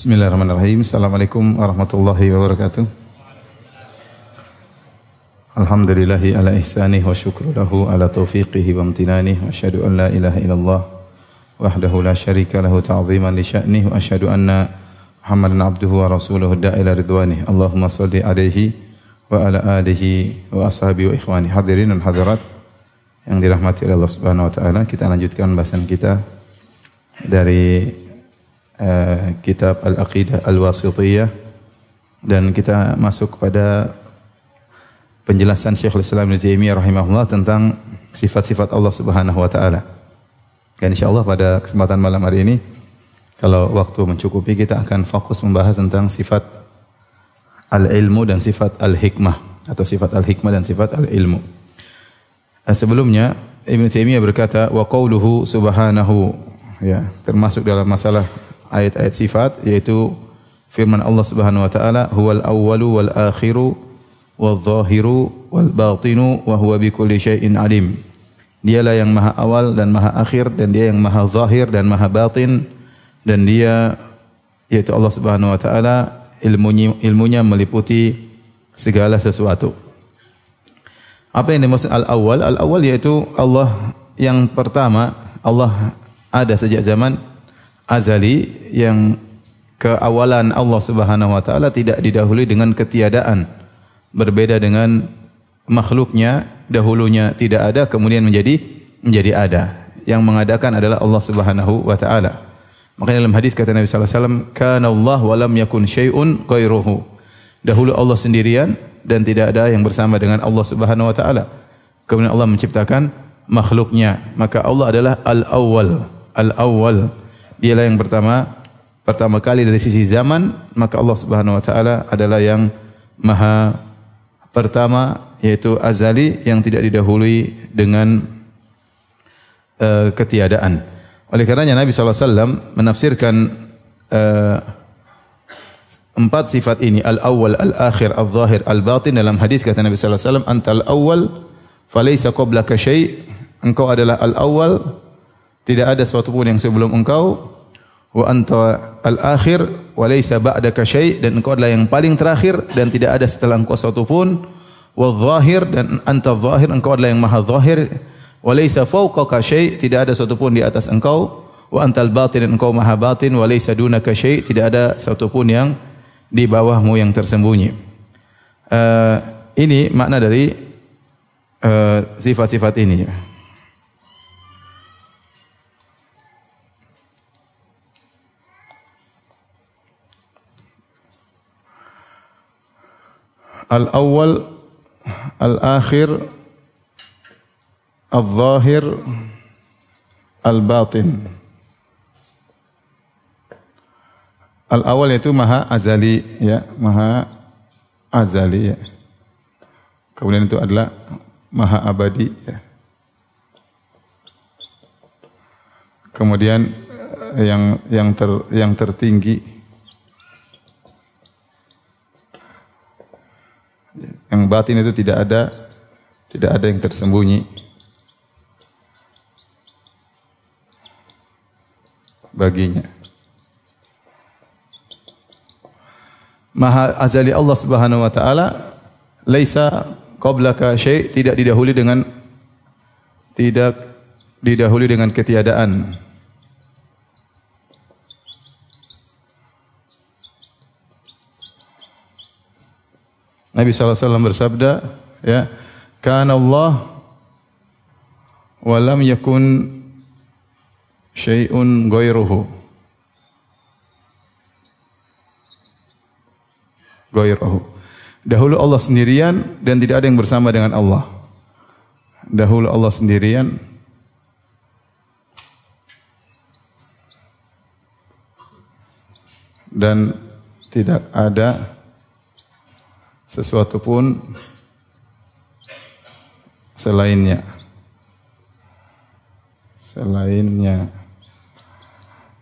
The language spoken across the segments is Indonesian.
Bismillahirrahmanirrahim. Assalamualaikum warahmatullahi wabarakatuh. Alhamdulillahi ala ihsanih wa syukru lahu ala taufiqihi wa amtinanih wa asyhadu an la ilaha illallah wahdahu la syarika lahu ta'ziman li sya'nih wa asyhadu anna Muhammadan abduhu wa rasuluhu da'ila ridwanih. Allahumma salli alaihi wa ala alihi wa ashabihi wa ikhwani. Hadirin dan hadirat yang dirahmati oleh Allah Subhanahu wa taala, kita lanjutkan bahasan kita dari kitab Al-Aqidah Al-Wasithiyah, dan kita masuk kepada penjelasan Syekhul Islam Ibnu Taimiyah rahimahullah tentang sifat-sifat Allah Subhanahu wa taala. Dan insyaallah pada kesempatan malam hari ini, kalau waktu mencukupi, kita akan fokus membahas tentang sifat al-ilmu dan sifat al-hikmah, atau sifat al-hikmah dan sifat al-ilmu. Sebelumnya Ibnu Taimiyah berkata, wa qauluhu subhanahu, ya, termasuk dalam masalah ayat-ayat sifat, yaitu firman Allah Subhanahu wa taala, huwal awwalu wal akhiru wal zahiru wal batinu wa huwa bikulli syai'in alim. Dialah yang maha awal dan maha akhir, dan dia yang maha zahir dan maha batin, dan dia, yaitu Allah Subhanahu wa taala, ilmunya meliputi segala sesuatu. Apa yang dimaksud al-awwal? Al-awwal yaitu Allah yang pertama. Allah ada sejak zaman azali, yang keawalan Allah Subhanahu wa taala tidak didahului dengan ketiadaan. Berbeda dengan makhluknya, dahulunya tidak ada kemudian menjadi ada. Yang mengadakan adalah Allah Subhanahu wa taala. Makanya dalam hadis kata Nabi sallallahu alaihi wasallam, kana Allah wa lam yakun syai'un ghairuhu. Dahulu Allah sendirian dan tidak ada yang bersama dengan Allah Subhanahu wa taala. Kemudian Allah menciptakan makhluknya. Maka Allah adalah al-awwal. Al-awwal, dialah yang pertama kali dari sisi zaman. Maka Allah Subhanahu wa taala adalah yang maha pertama, yaitu azali, yang tidak didahului dengan ketiadaan. Oleh karenanya Nabi sallallahu alaihi wasallam menafsirkan empat sifat ini, al-awwal, al-akhir, al-zahir, al-batin, dalam hadis kata Nabi sallallahu alaihi wasallam, antal awwal falaysa qablaka syai', engkau adalah al-awwal, tidak ada sesuatu pun yang sebelum engkau. Wa anta al-akhir wa laysa ba'daka syai', dan engkau adalah yang paling terakhir dan tidak ada setelah engkau sesuatu pun. Wa zahir, dan anta zahir, engkau adalah yang maha zahir. Wa laysa fawqaka syai', tidak ada sesuatu pun di atas engkau. Wa antal batin, dan engkau maha batin. Wa laysa dunaka syai', tidak ada sesuatu pun yang di bawahmu yang tersembunyi. Ini makna dari sifat-sifat ini. Al-awwal, al-akhir, al-zahir, al-batin. Al-awwal itu maha azali, ya, maha azali, ya. Kemudian itu adalah maha abadi, ya. Kemudian yang tertinggi. Yang batin itu tidak ada yang tersembunyi baginya. Maha azali Allah Subhanahu wa taala, laisa qablaka syai', tidak didahului dengan ketiadaan. Nabi sallallahu alaihi wasallam bersabda, ya, kana Allah wa lam yakun syai'un ghairuhu. Dahulu Allah sendirian dan tidak ada yang bersama dengan Allah. Dahulu Allah sendirian dan tidak ada sesuatu pun selainnya.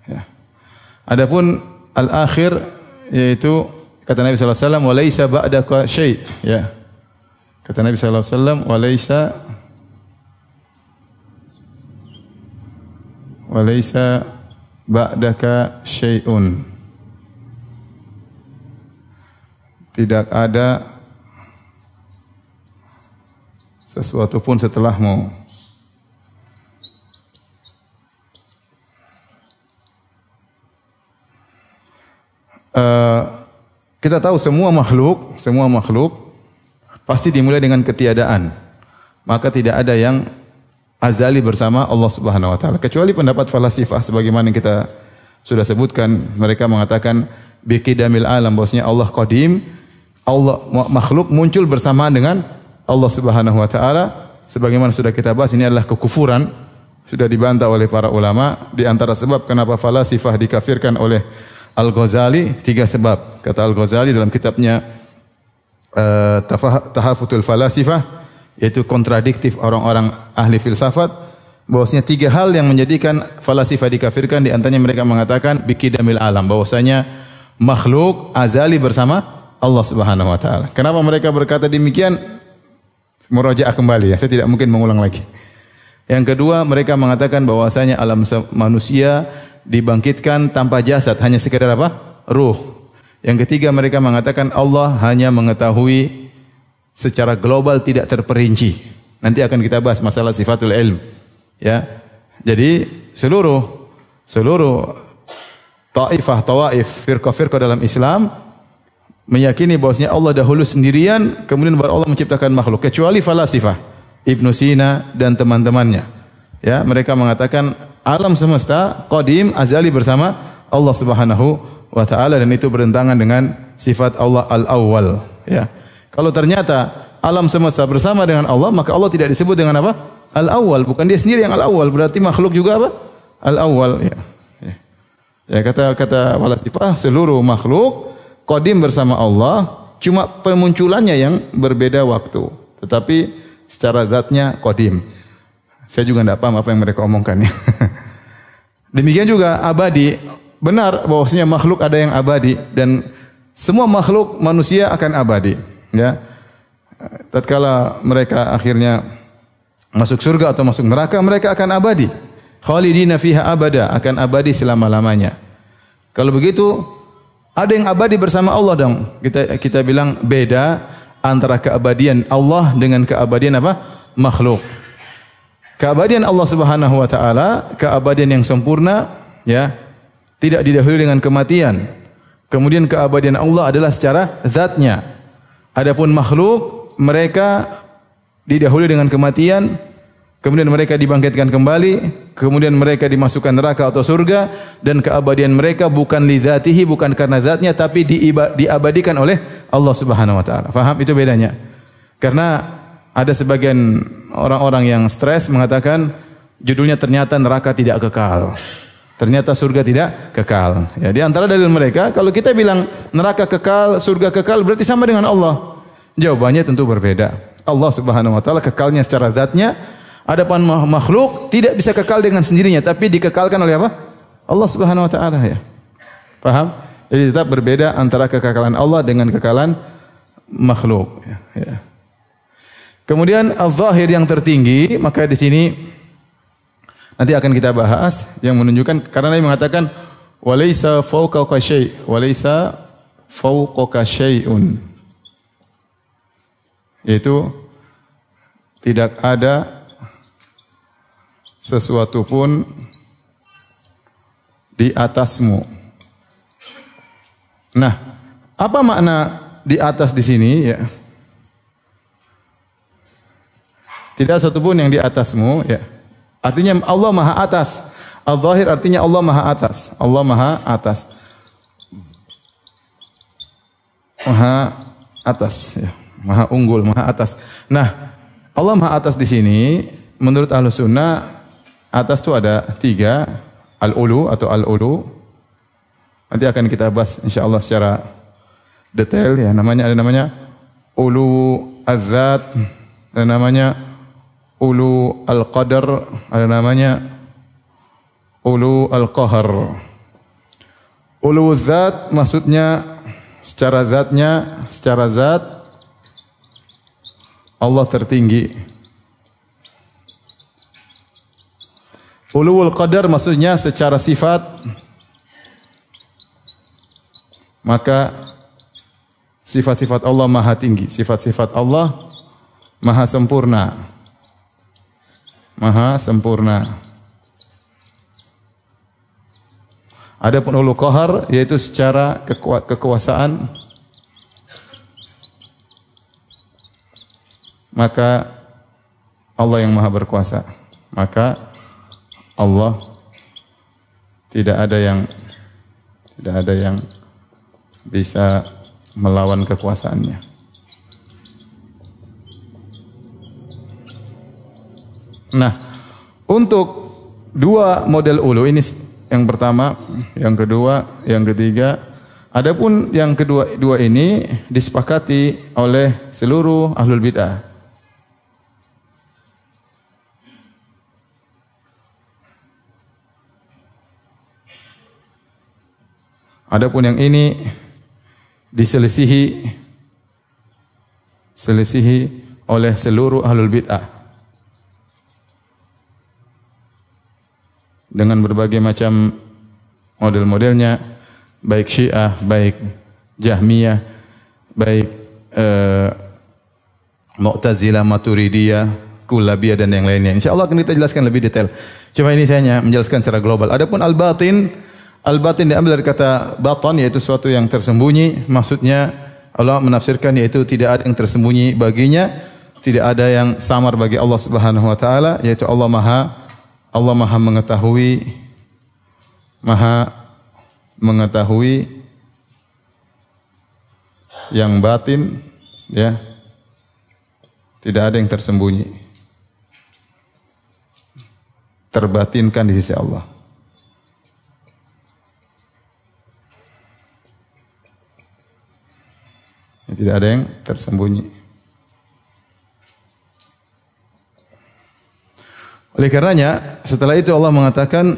Ya. Adapun al-akhir, yaitu kata Nabi sallallahu alaihi wasallam, wa laisa ba'daka syai', ya. Kata Nabi sallallahu alaihi wasallam, wa laisa ba'daka syai'un. tidak ada sesuatu pun setelahmu. Kita tahu semua makhluk pasti dimulai dengan ketiadaan. Maka tidak ada yang azali bersama Allah Subhanahu wa taala. Kecuali pendapat falasifah sebagaimana yang kita sudah sebutkan, mereka mengatakan biqidamil alam, bahwasanya Allah qadim, Allah makhluk muncul bersamaan dengan Allah Subhanahu wa taala. Sebagaimana sudah kita bahas, ini adalah kekufuran, sudah dibantah oleh para ulama. Di antara sebab kenapa falasifah dikafirkan oleh Al-Ghazali, 3 sebab. Kata Al-Ghazali dalam kitabnya Tahafutul Falasifah, yaitu kontradiktif orang-orang ahli filsafat, bahwasanya 3 hal yang menjadikan falasifah dikafirkan. Di antaranya mereka mengatakan biqidamil alam, bahwasanya makhluk azali bersama Allah Subhanahu wa taala. Kenapa mereka berkata demikian? Murajaah kembali ya, saya tidak mungkin mengulang lagi. Yang kedua, mereka mengatakan bahwasanya alam manusia dibangkitkan tanpa jasad, hanya sekedar apa? Ruh. Yang ketiga, mereka mengatakan Allah hanya mengetahui secara global, tidak terperinci. Nanti akan kita bahas masalah sifatul ilm. Ya. Jadi seluruh tawaif, firqah-firqah dalam Islam meyakini bahwasanya Allah dahulu sendirian, kemudian baru Allah menciptakan makhluk, kecuali falasifah, Ibnu Sina dan teman-temannya. Ya, mereka mengatakan alam semesta qadim, azali bersama Allah Subhanahu wa taala, dan itu bertentangan dengan sifat Allah al-awwal, ya. Kalau ternyata alam semesta bersama dengan Allah, maka Allah tidak disebut dengan apa? Al-awwal, bukan dia sendiri yang al-awwal, berarti makhluk juga apa? Al-awwal, ya. Ya, kata falasifah, seluruh makhluk qadim bersama Allah, cuma pemunculannya yang berbeda waktu, tetapi secara zatnya qadim. Saya juga tidak paham apa yang mereka omongkan ya. Demikian juga abadi. Benar bahwasanya makhluk ada yang abadi, dan semua makhluk manusia akan abadi, ya. Tatkala mereka akhirnya masuk surga atau masuk neraka, mereka akan abadi. Khalidina fiha abada, akan abadi selama-lamanya. Kalau begitu, ada yang abadi bersama Allah dong. Kita bilang beda antara keabadian Allah dengan keabadian apa? Makhluk. Keabadian Allah Subhanahu wa taala, keabadian yang sempurna, ya, tidak didahului dengan kematian. Kemudian keabadian Allah adalah secara zatnya. Adapun makhluk, mereka didahului dengan kematian, kemudian mereka dibangkitkan kembali, kemudian mereka dimasukkan neraka atau surga, dan keabadian mereka bukan li dzatihi, bukan karena zatnya, tapi diabadikan oleh Allah Subhanahu wa taala. Faham itu bedanya? Karena ada sebagian orang-orang yang stres mengatakan judulnya ternyata neraka tidak kekal, ternyata surga tidak kekal. Ya, di antara dalil mereka, kalau kita bilang neraka kekal, surga kekal, berarti sama dengan Allah. Jawabannya tentu berbeda. Allah Subhanahu wa taala kekalnya secara zatnya, adapun makhluk tidak bisa kekal dengan sendirinya, tapi dikekalkan oleh apa? Allah Subhanahu wa taala, ya. Paham? Jadi tetap berbeda antara kekekalan Allah dengan kekekalan makhluk, ya. Kemudian az-zahir yang tertinggi, maka di sini nanti akan kita bahas yang menunjukkan, karena Nabi mengatakan walaysa fawqaka syai', walaysa fawqaka syai'un, yaitu tidak ada sesuatu pun di atasmu. Nah, apa makna di atas di sini, ya? Tidak satu pun yang di atasmu, ya. Artinya Allah Maha atas. Al-Zahir artinya Allah Maha atas. Allah Maha atas. Maha atas, ya. Maha unggul, Maha atas. Nah, Allah Maha atas di sini menurut Ahlus Sunnah, atas itu ada 3, al-ulu atau al-ulu. Nanti akan kita bahas insyaallah secara detail, ya. Ada namanya ulu az-zat, ada namanya ulu al-qadar, ada namanya ulu al-qahar. Ulu zat maksudnya secara zatnya, secara zat Allah tertinggi. Ulu al-qadar maksudnya secara sifat, maka sifat-sifat Allah maha tinggi, sifat-sifat Allah maha sempurna. Maha sempurna. Adapun ulu qahar yaitu secara kekuasaan, maka Allah yang maha berkuasa. Maka Allah tidak ada yang bisa melawan kekuasaannya. Nah, untuk dua model ulu ini, yang pertama, yang kedua, yang ketiga. Adapun yang dua ini disepakati oleh seluruh ahlul bid'ah. Adapun yang ini diselisihi oleh seluruh ahlul bid'ah dengan berbagai macam model-modelnya, baik Syiah, baik Jahmiyah, baik Mu'tazilah, Maturidiyah, Kullabiyah dan yang lainnya. Insyaallah akan kita jelaskan lebih detail. Cuma ini saya hanya menjelaskan secara global. Adapun al-batin diambil dari kata batan, yaitu sesuatu yang tersembunyi. Maksudnya Allah menafsirkan yaitu tidak ada yang tersembunyi baginya, tidak ada yang samar bagi Allah Subhanahu wa taala, yaitu Allah maha mengetahui yang batin, ya. Tidak ada yang tersembunyi. Terbatinkan di sisi Allah. Tidak ada yang tersembunyi. Oleh karenanya, setelah itu Allah mengatakan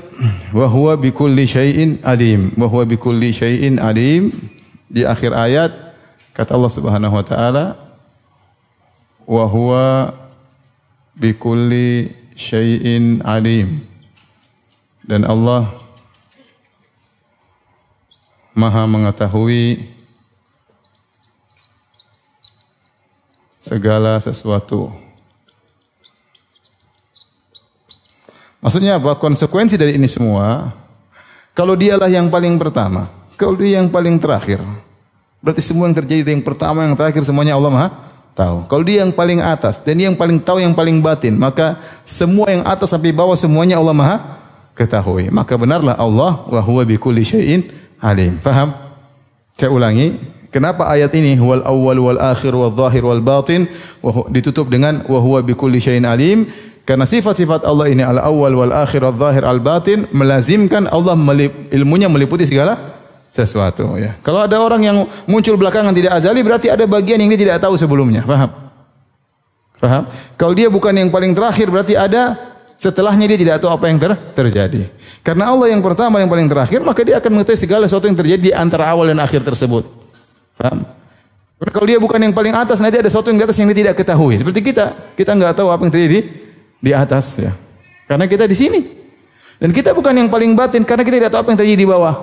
wa huwa bikulli syai'in alim. Wa huwa bikulli syai'in alim. Di akhir ayat kata Allah Subhanahu wa taala wa huwa bikulli syai'in alim. Dan Allah Maha mengetahui segala sesuatu. Maksudnya apa? Konsekuensi dari ini semua, kalau dialah yang paling pertama, kalau dia yang paling terakhir, berarti semua yang terjadi dari yang pertama, yang terakhir semuanya Allah Maha tahu. Kalau dia yang paling atas dan dia yang paling tahu, yang paling batin, maka semua yang atas sampai bawah semuanya Allah Maha ketahui. Maka benarlah Allah wa huwa bikulli syai'in alim. Faham? Saya ulangi. Kenapa ayat ini huwal awwal wal akhir wal zahir wal batin ditutup dengan wa huwa bikulli syai'in alim? Karena sifat-sifat Allah ini al awwal wal akhir wal zahir al batin melazimkan Allah ilmunya meliputi segala sesuatu, ya. Kalau ada orang yang muncul belakangan tidak azali, berarti ada bagian yang dia tidak tahu sebelumnya. Paham? Paham? Kalau dia bukan yang paling terakhir, berarti ada setelahnya dia tidak tahu apa yang terjadi. Karena Allah yang pertama, yang paling terakhir, maka dia akan mengetahui segala sesuatu yang terjadi di antara awal dan akhir tersebut. Paham? Kalau dia bukan yang paling atas, nanti ada sesuatu yang di atas yang dia tidak ketahui. Seperti kita enggak tahu apa yang terjadi di atas, ya. Karena kita di sini. Dan kita bukan yang paling batin karena kita tidak tahu apa yang terjadi di bawah.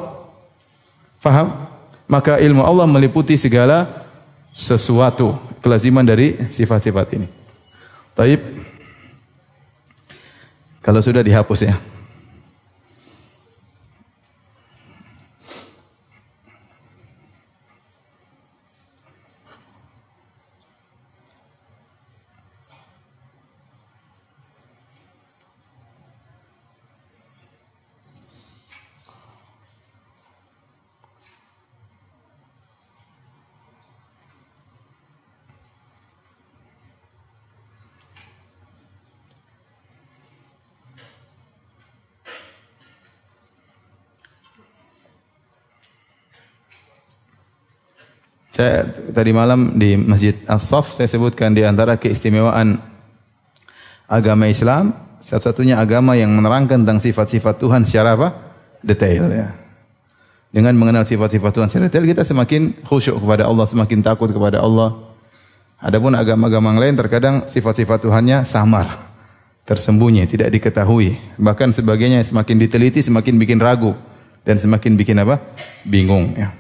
Paham? Maka ilmu Allah meliputi segala sesuatu, kelaziman dari sifat-sifat ini. Taib. Kalau sudah dihapus, ya. Saya tadi malam di Masjid As-Saff saya sebutkan di antara keistimewaan agama Islam, satu-satunya agama yang menerangkan tentang sifat-sifat Tuhan secara apa? Detail, ya. Dengan mengenal sifat-sifat Tuhan secara detail, kita semakin khusyuk kepada Allah, semakin takut kepada Allah. Adapun agama-agama yang lain terkadang sifat-sifat Tuhannya samar, tersembunyi, tidak diketahui. Bahkan sebagainya semakin diteliti semakin bikin ragu dan semakin bikin apa? Bingung, ya.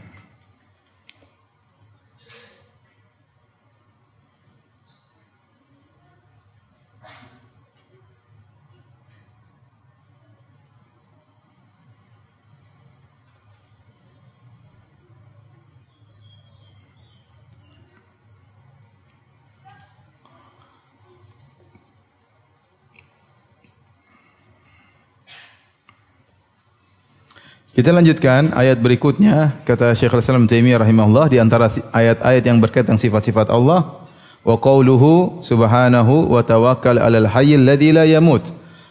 Kita lanjutkan ayat berikutnya, kata Syekhul Islam Taimiyah rahimahullah, di antara ayat-ayat yang berkaitan sifat-sifat Allah, wa qauluhu subhanahu wa tawakkal 'alal hayyil ladzi la yamut.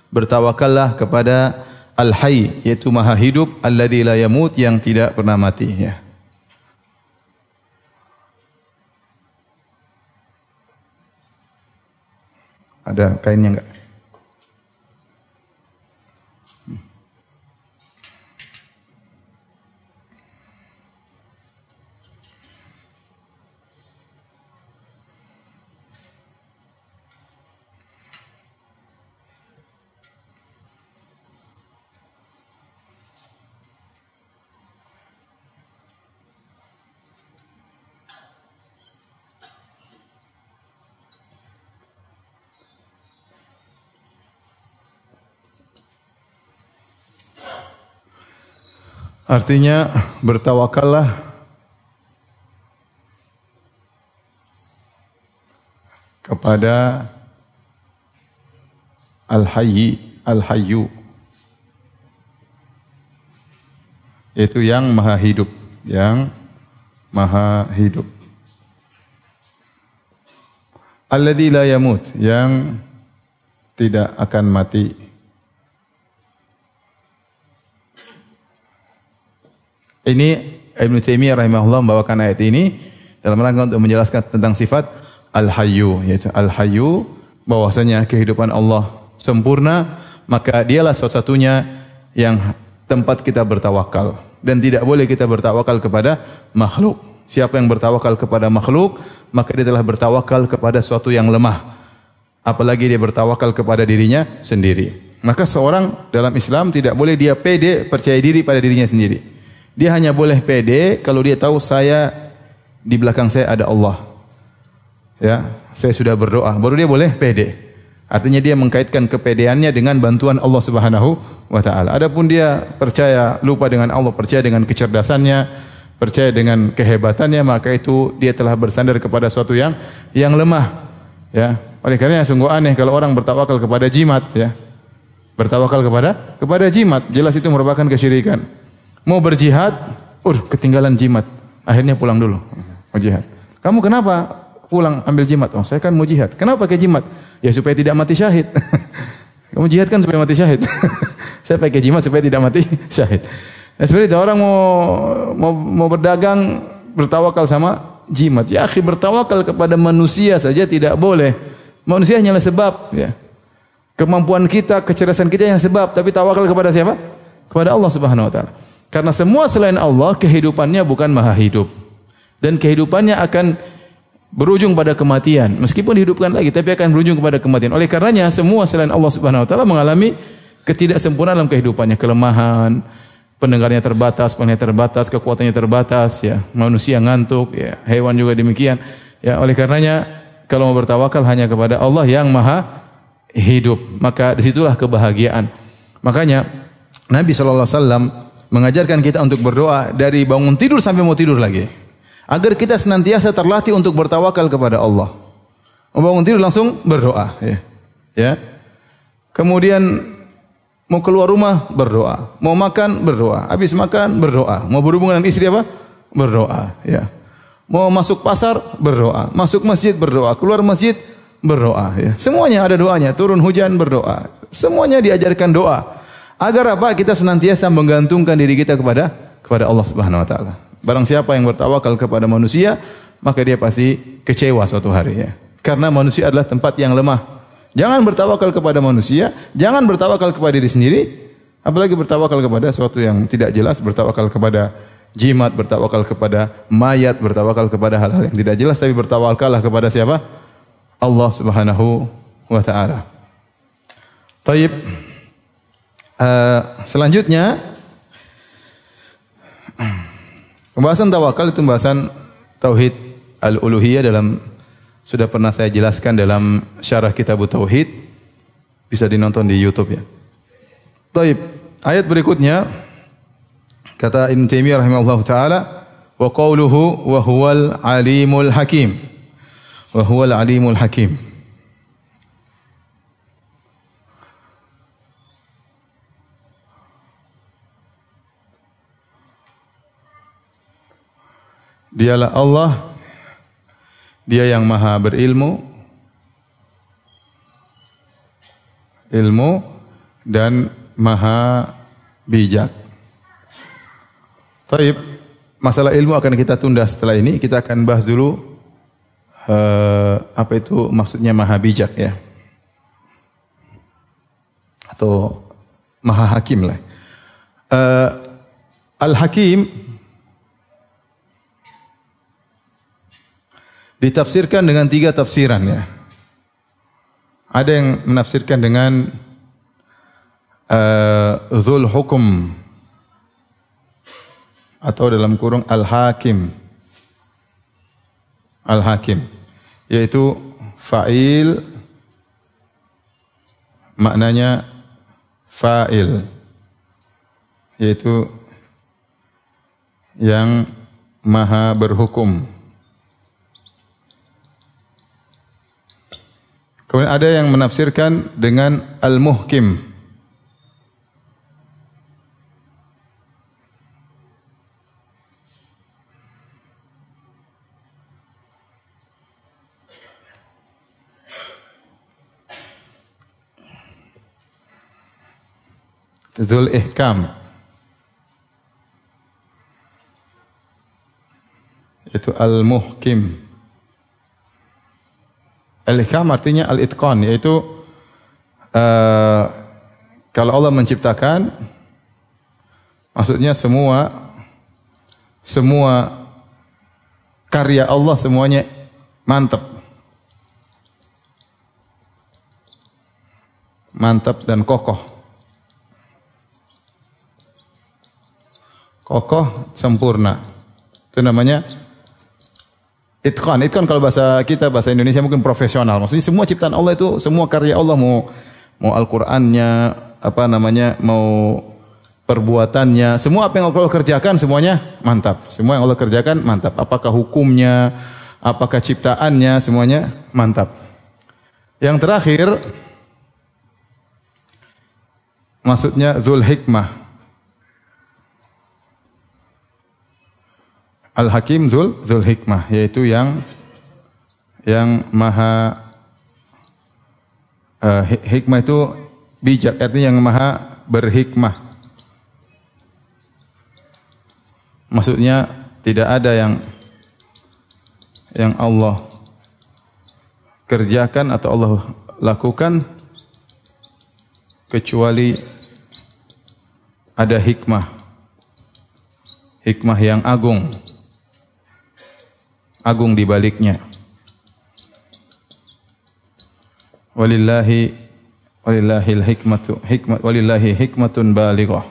Bertawakallah kepada Al-Hayy, yaitu Maha Hidup, alladzi la yamut, yang tidak pernah mati, ya. Ada kainnya enggak? Artinya bertawakallah kepada Al-Hayy, Al-Hayyu, yaitu yang Maha Hidup, yang Maha Hidup. Alladzi la yamut, yang tidak akan mati. Ini Ibnu Taimiyah rahimahullah membawakan ayat ini dalam rangka untuk menjelaskan tentang sifat Al-Hayyu, yaitu Al-Hayyu, bahwasanya kehidupan Allah sempurna, maka dialah satu-satunya yang tempat kita bertawakal, dan tidak boleh kita bertawakal kepada makhluk. Siapa yang bertawakal kepada makhluk, maka dia telah bertawakal kepada suatu yang lemah, apalagi dia bertawakal kepada dirinya sendiri. Maka seorang dalam Islam tidak boleh dia pede, percaya diri pada dirinya sendiri. Dia hanya boleh pede kalau dia tahu di belakang saya ada Allah. Ya, saya sudah berdoa, baru dia boleh pede. Artinya dia mengkaitkan kepedeannya dengan bantuan Allah Subhanahu wa taala. Adapun dia percaya lupa dengan Allah, percaya dengan kecerdasannya, percaya dengan kehebatannya, maka itu dia telah bersandar kepada suatu yang lemah. Ya, oleh karenanya sungguh aneh kalau orang bertawakal kepada jimat, ya. Bertawakal kepada jimat, jelas itu merupakan kesyirikan. Mau berjihad, ketinggalan jimat. Akhirnya pulang dulu. Mau jihad. Kamu kenapa pulang ambil jimat? Oh, saya kan mau jihad. Kenapa pakai jimat? Ya supaya tidak mati syahid. Kamu jihad kan supaya mati syahid. Saya pakai jimat supaya tidak mati syahid. Nah, seperti itu orang mau berdagang bertawakal sama jimat. Ya akhi, bertawakal kepada manusia saja tidak boleh. Manusia hanyalah sebab, ya. Kemampuan kita, kecerdasan kita yang sebab, tapi tawakal kepada siapa? Kepada Allah Subhanahu wa taala. Karena semua selain Allah kehidupannya bukan maha hidup, dan kehidupannya akan berujung pada kematian. Meskipun dihidupkan lagi, tapi akan berujung kepada kematian. Oleh karenanya semua selain Allah Subhanahu wa taala mengalami ketidaksempurnaan dalam kehidupannya, kelemahan, pendengarnya terbatas, penglihatan terbatas, kekuatannya terbatas, ya. Manusia ngantuk, ya. Hewan juga demikian. Ya, oleh karenanya kalau mau bertawakal hanya kepada Allah yang maha hidup, maka disitulah kebahagiaan. Makanya Nabi sallallahu alaihi wasallam mengajarkan kita untuk berdoa dari bangun tidur sampai mau tidur lagi, agar kita senantiasa terlatih untuk bertawakal kepada Allah. Mau bangun tidur langsung berdoa, ya. Ya. Kemudian mau keluar rumah berdoa, mau makan berdoa, habis makan berdoa, mau berhubungan dengan istri apa? Berdoa, ya. Mau masuk pasar berdoa, masuk masjid berdoa, keluar masjid berdoa, ya. Semuanya ada doanya, turun hujan berdoa. Semuanya diajarkan doa. Agar apa? Kita senantiasa menggantungkan diri kita kepada Allah Subhanahu wa taala. Barang siapa yang bertawakal kepada manusia, maka dia pasti kecewa suatu hari, ya. Karena manusia adalah tempat yang lemah. Jangan bertawakal kepada manusia, jangan bertawakal kepada diri sendiri, apalagi bertawakal kepada sesuatu yang tidak jelas, bertawakal kepada jimat, bertawakal kepada mayat, bertawakal kepada hal-hal yang tidak jelas, tapi bertawakallah kepada siapa? Allah Subhanahu wa taala. Baik. Selanjutnya pembahasan tawakal itu pembahasan tauhid al-uluhiyah sudah pernah saya jelaskan dalam syarah kitab tauhid, bisa dinonton di YouTube, ya. Baik, ayat berikutnya kata Ibnu Taimiyah rahimahullahu taala, wa qauluhu wa huwal alimul hakim. Wa huwal alimul hakim. Dialah Allah, Dia yang maha berilmu, ilmu dan maha bijak. Baik, masalah ilmu akan kita tunda setelah ini. Kita akan bahas dulu apa itu maksudnya maha bijak ya, atau maha hakim lah. Al-Hakim ditafsirkan dengan 3 tafsiran ya. Ada yang menafsirkan dengan Dzul Hukum atau dalam kurung Al-Hakim. Al-Hakim yaitu fa'il, maknanya fa'il, yaitu yang maha berhukum. Kemudian ada yang menafsirkan dengan Al-Muhkim. Dzul Ihkam. Itu Al-Muhkim. Al-Ihkam artinya al-itqan, yaitu kalau Allah menciptakan, maksudnya semua karya Allah semuanya mantap. Mantap dan kokoh. Kokoh, sempurna. Itu namanya itqan. Itqan kalau bahasa kita, bahasa Indonesia mungkin profesional. Maksudnya semua ciptaan Allah itu, semua karya Allah, mau Al-Qur'annya, mau perbuatannya, semua apa yang Allah kerjakan semuanya mantap. Semua yang Allah kerjakan mantap. Apakah hukumnya, apakah ciptaannya, semuanya mantap. Yang terakhir maksudnya Dzul Hikmah. Al-Hakim Dzul Hikmah, yaitu yang maha hikmah itu bijak, artinya yang maha berhikmah. Maksudnya tidak ada yang Allah kerjakan atau Allah lakukan kecuali ada hikmah. Hikmah yang agung di baliknya. Walillahi hikmatun balighah.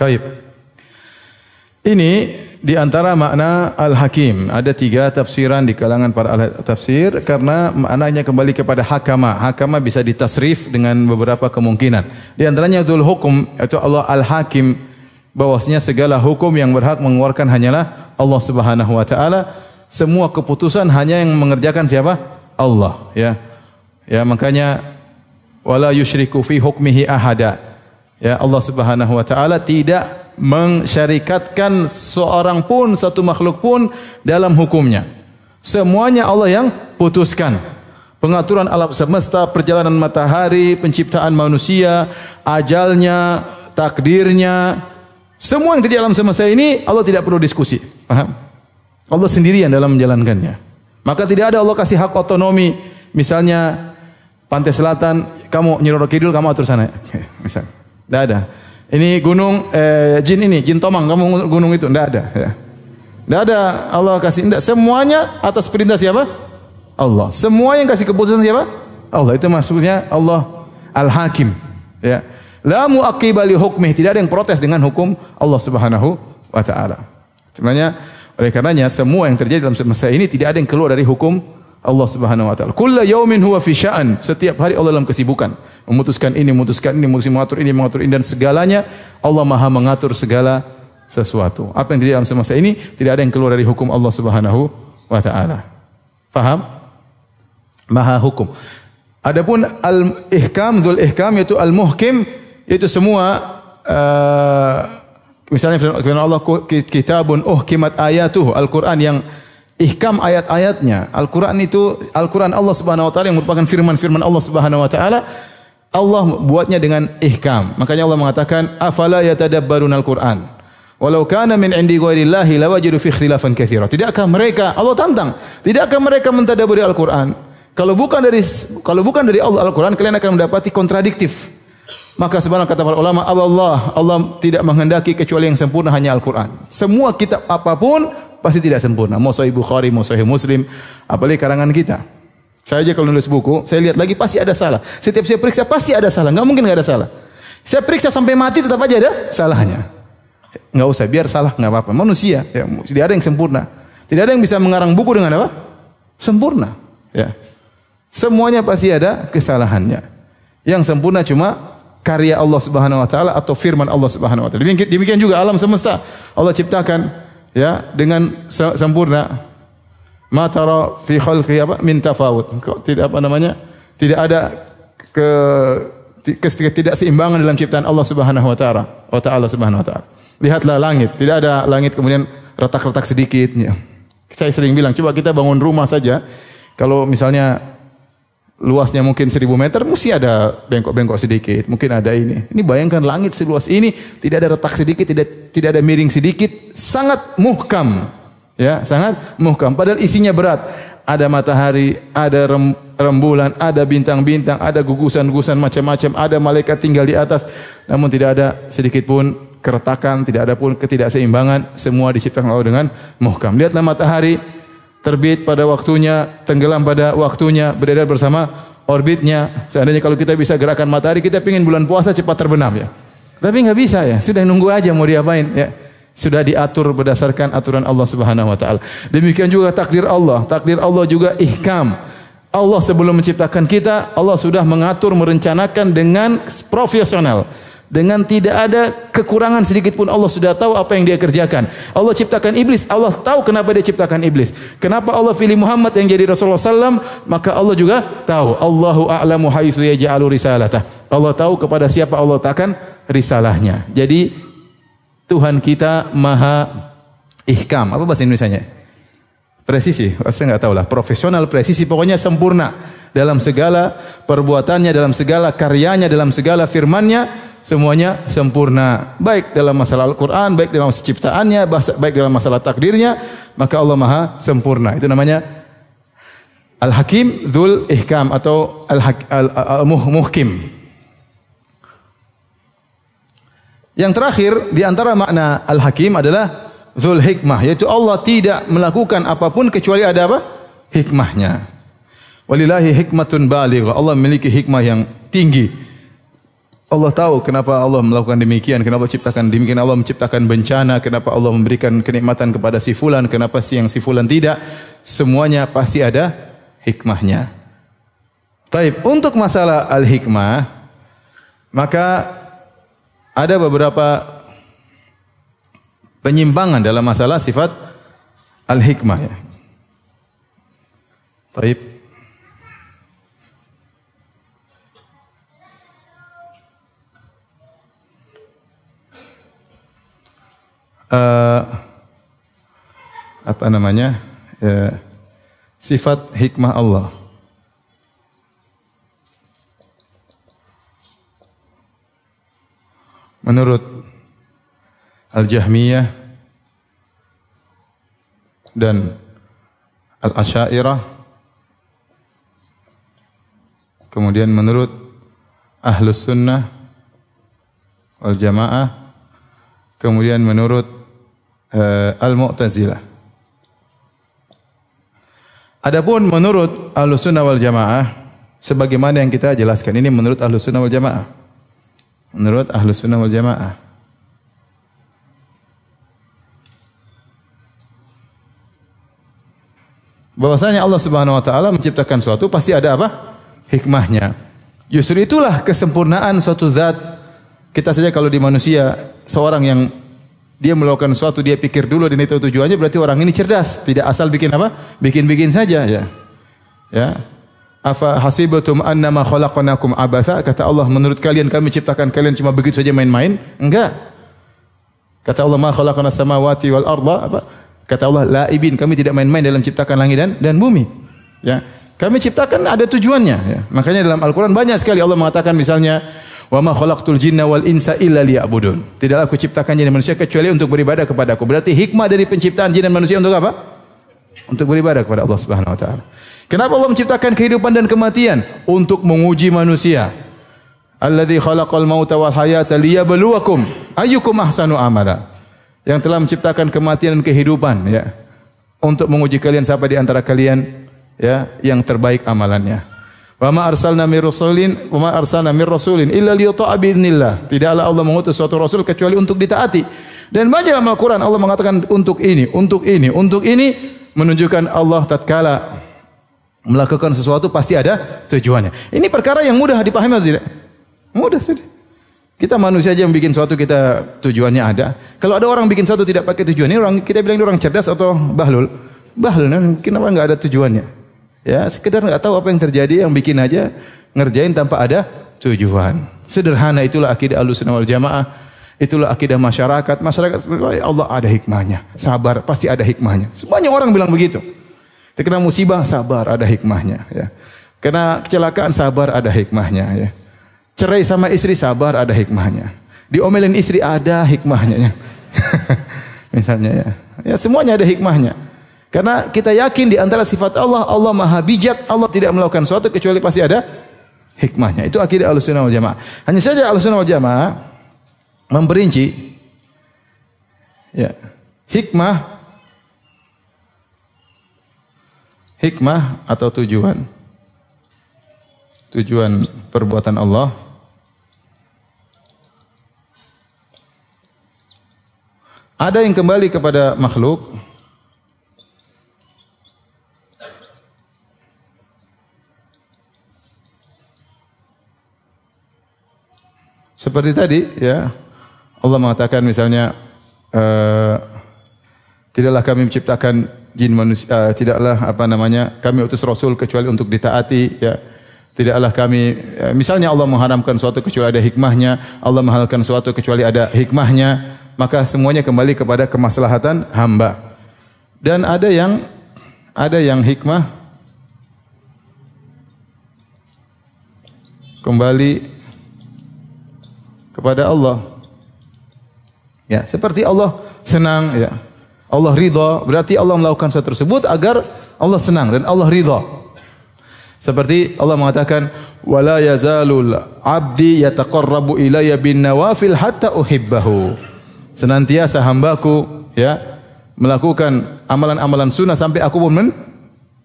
Baik. Ini di antara makna Al-Hakim. Ada 3 tafsiran di kalangan para ahli tafsir karena maknanya kembali kepada hakama. Hakama bisa ditasrif dengan beberapa kemungkinan. Di antaranya Dzul Hukum, yaitu Allah Al-Hakim, bahwasanya segala hukum yang berhak mengeluarkan hanyalah Allah Subhanahu wa taala. Semua keputusan hanya yang mengerjakan siapa? Allah, ya. Ya, makanya wala yusyriku fi hukmihi ahada. Ya, Allah Subhanahu wa taala tidak mensyarikatkan seorang pun, satu makhluk pun dalam hukumnya. Semuanya Allah yang putuskan. Pengaturan alam semesta, perjalanan matahari, penciptaan manusia, ajalnya, takdirnya, semua yang terjadi alam semesta ini Allah tidak perlu diskusi. Paham? Allah sendirian dalam menjalankannya. Maka tidak ada Allah kasih hak otonomi. Misalnya pantai selatan, kamu Nyi Roro Kidul, kamu atur sana. Misal. Tidak ada. Ini gunung jin tomang, kamu gunung itu, tidak ada. Ya. Tidak ada Allah kasih, tidak. Semuanya atas perintah siapa? Allah. Semua yang kasih keputusan siapa? Allah. Itu maksudnya Allah Al-Hakim. Ya. La mu'aqqiba li hukmih. Tidak ada yang protes dengan hukum Allah Subhanahu wa taala. Sebenarnya oleh karenanya semua yang terjadi dalam semesta ini tidak ada yang keluar dari hukum Allah Subhanahu wa taala. Kullu yaumin huwa fi sya'an. Setiap hari Allah dalam kesibukan. Memutuskan ini, mengatur ini, dan segalanya Allah Maha mengatur segala sesuatu. Apa yang terjadi dalam semesta ini tidak ada yang keluar dari hukum Allah Subhanahu wa taala. Paham? Maha hukum. Adapun al-ihkam, dzul ihkam, yaitu al-muhkim, yaitu semua misalnya firman Allah, kitabun uhkimat ayatuhu, Al-Quran yang ihkam ayat-ayatnya. Al-Quran Allah Subhanahu wa taala yang merupakan firman-firman Allah Subhanahu wa taala, Allah buatnya dengan ihkam. Makanya Allah mengatakan, afala yatadabbarunal Quran walau kana min indi ghairillahi lawajidu fi ikhtilafan katsira. Tidakkah mereka, Allah tantang, tidakkah mereka mentadabburi Al-Quran? Kalau bukan dari Allah Al-Quran, kalian akan mendapati kontradiktif. Maka sebenarnya kata para ulama, Allah tidak menghendaki kecuali yang sempurna, hanya Al-Quran. Semua kitab apapun pasti tidak sempurna. Mau Sahih Bukhari, mau Sahih Muslim, apalagi karangan kita. Saya aja kalau nulis buku, saya lihat lagi pasti ada salah. Setiap saya periksa pasti ada salah, enggak mungkin enggak ada salah. Saya periksa sampai mati tetap aja ada salahnya. Enggak usah, biar salah enggak apa-apa. Manusia, ya, tidak ada yang sempurna. Tidak ada yang bisa mengarang buku dengan apa? Sempurna. Ya. Semuanya pasti ada kesalahannya. Yang sempurna cuma karya Allah Subhanahu wa taala atau firman Allah Subhanahu wa taala. Demikian juga alam semesta Allah ciptakan ya dengan sempurna. Ma tara fi khalqi min tafawut. Tidak tidak ada ketidakseimbangan dalam ciptaan Allah Subhanahu wa taala Subhanahu wa taala. Lihatlah langit, tidak ada langit kemudian retak-retak sedikit ya. Saya sering bilang, coba kita bangun rumah saja, kalau misalnya luasnya mungkin 1000 meter, mesti ada bengkok-bengkok sedikit. Mungkin ada ini. Ini bayangkan langit seluas ini, tidak ada retak sedikit, tidak ada miring sedikit. Sangat muhkam. Ya, sangat muhkam. Padahal isinya berat. Ada matahari, ada rembulan, ada bintang-bintang, ada gugusan-gugusan macam-macam, ada malaikat tinggal di atas. Namun tidak ada sedikit pun keretakan, tidak ada pun ketidakseimbangan. Semua diciptakan Allah dengan muhkam. Lihatlah matahari, terbit pada waktunya, tenggelam pada waktunya, beredar bersama orbitnya. Seandainya kalau kita bisa gerakan matahari, kita ingin bulan puasa cepat terbenam ya. Tapi nggak bisa ya, sudah nunggu aja mau diapain ya. Sudah diatur berdasarkan aturan Allah Subhanahu wa taala. Demikian juga takdir Allah juga ihkam. Allah sebelum menciptakan kita, Allah sudah mengatur, merencanakan dengan profesional. Dengan tidak ada kekurangan sedikit pun, Allah sudah tahu apa yang dia kerjakan. Allah ciptakan iblis, Allah tahu kenapa dia ciptakan iblis. Kenapa Allah pilih Muhammad yang jadi Rasulullah SAW, maka Allah juga tahu. Allahu a'lamu haitsu yaj'alu risalatah. Allah tahu kepada siapa Allah letakkan risalahnya. Jadi Tuhan kita maha ihkam. Apa bahasa Indonesianya? Presisi, saya nggak tahu lah. Profesional, presisi, pokoknya sempurna dalam segala perbuatannya, dalam segala karyanya, dalam segala firmannya. Semuanya sempurna, baik dalam masalah Al-Quran, baik dalam masalah ciptaannya, baik dalam masalah takdirnya, maka Allah maha sempurna. Itu namanya Al-Hakim Dzul Ihkam atau Al-Muhkim. Yang terakhir di antara makna Al-Hakim adalah Dzul Hikmah, yaitu Allah tidak melakukan apapun kecuali ada apa? Hikmahnya. Walillahi hikmatun balighah. Allah memiliki hikmah yang tinggi. Allah tahu kenapa Allah melakukan demikian, kenapa ciptakan demikian, Allah menciptakan bencana, kenapa Allah memberikan kenikmatan kepada si fulan, kenapa si fulan tidak. Semuanya pasti ada hikmahnya. Taib, untuk masalah al-hikmah, maka ada beberapa penyimpangan dalam masalah sifat al-hikmah ya. Taib. Apa namanya? Sifat hikmah Allah. Menurut Al-Jahmiyah dan Al-Asy'ariyah, kemudian menurut Ahlus Sunnah wal Jamaah, kemudian menurut Al-Mu'tazilah. Adapun menurut Ahlus Sunnah wal Jamaah, sebagaimana yang kita jelaskan, ini menurut Ahlus Sunnah wal Jamaah. Menurut Ahlus Sunnah wal Jamaah, bahwasanya Allah Subhanahu wa taala menciptakan suatu pasti ada apa? Hikmahnya. Justru itulah kesempurnaan suatu zat. Kita saja kalau di manusia, seorang yang dia melakukan sesuatu, dia pikir dulu dan itu tujuannya, berarti orang ini cerdas, tidak asal bikin apa? Bikin-bikin saja ya. Ya. Afa hasibatum annama khalaqnakum abatha? Kata Allah, menurut kalian kami ciptakan kalian cuma begitu saja main-main? Enggak. Kata Allah, ma khalaqna samawati wal arda, apa? Kata Allah, laibin, kami tidak main-main dalam ciptakan langit dan bumi. Ya. Kami ciptakan ada tujuannya, ya. Makanya dalam Al-Qur'an banyak sekali Allah mengatakan misalnya, wa ma khalaqtul jinna wal insa illa liya'budun. Tidaklah aku ciptakan jin dan manusia kecuali untuk beribadah kepadaku. Berarti hikmah dari penciptaan jin dan manusia untuk apa? Untuk beribadah kepada Allah Subhanahu wa taala. Kenapa Allah menciptakan kehidupan dan kematian? Untuk menguji manusia. Alladzi khalaqal mauta wal hayata liyabluwakum ayyukum ahsanu amala. Yang telah menciptakan kematian dan kehidupan, ya. Untuk menguji kalian siapa di antara kalian, ya, yang terbaik amalannya. Wa ma arsalna mir rasulin illa liyuta'a bi'idznillah. Tidaklah Allah mengutus suatu rasul kecuali untuk ditaati. Dan banyak dalam Al-Qur'an Allah mengatakan untuk ini, menunjukkan Allah tatkala melakukan sesuatu pasti ada tujuannya. Ini perkara yang mudah dipahami atau tidak? Mudah sudah. Kita manusia aja yang bikin sesuatu kita tujuannya ada. Kalau ada orang bikin sesuatu tidak pakai tujuan, ini orang kita bilang ini orang cerdas atau bahlul? Bahlul, kenapa enggak ada tujuannya? Ya, sekedar enggak tahu apa yang terjadi, yang bikin aja ngerjain tanpa ada tujuan. Sederhana, itulah akidah Ahlussunnah wal Jamaah. Itulah akidah masyarakat. Masyarakat Allah ada hikmahnya. Sabar, pasti ada hikmahnya. Banyak orang bilang begitu. Kena musibah, sabar, ada hikmahnya. Ya. Kena kecelakaan, sabar, ada hikmahnya. Ya. Cerai sama istri, sabar, ada hikmahnya. Diomelin istri, ada hikmahnya. Ya. Misalnya, ya. Ya, semuanya ada hikmahnya. Karena kita yakin di antara sifat Allah, Allah maha bijak, Allah tidak melakukan sesuatu kecuali pasti ada hikmahnya. Itu akidah Ahlussunnah wal Jamaah. Hanya saja Ahlussunnah wal Jamaah memperinci, ya, hikmah atau tujuan perbuatan Allah ada yang kembali kepada makhluk, seperti tadi, ya, Allah mengatakan misalnya tidaklah kami menciptakan jin manusia, tidaklah kami utus rasul kecuali untuk ditaati, ya. Tidaklah kami, misalnya Allah mengharamkan suatu kecuali ada hikmahnya, Allah menghalalkan suatu kecuali ada hikmahnya, maka semuanya kembali kepada kemaslahatan hamba. Dan ada yang hikmah kembali kepada Allah. Ya, seperti Allah senang, ya. Allah ridha, berarti Allah melakukan sesuatu tersebut agar Allah senang dan Allah ridha. Seperti Allah mengatakan, "Wala yazalul 'abdi yataqarrabu ilayya bin nawafil hatta uhibbahu." Senantiasa hambaku, ya, melakukan amalan-amalan sunnah sampai aku pun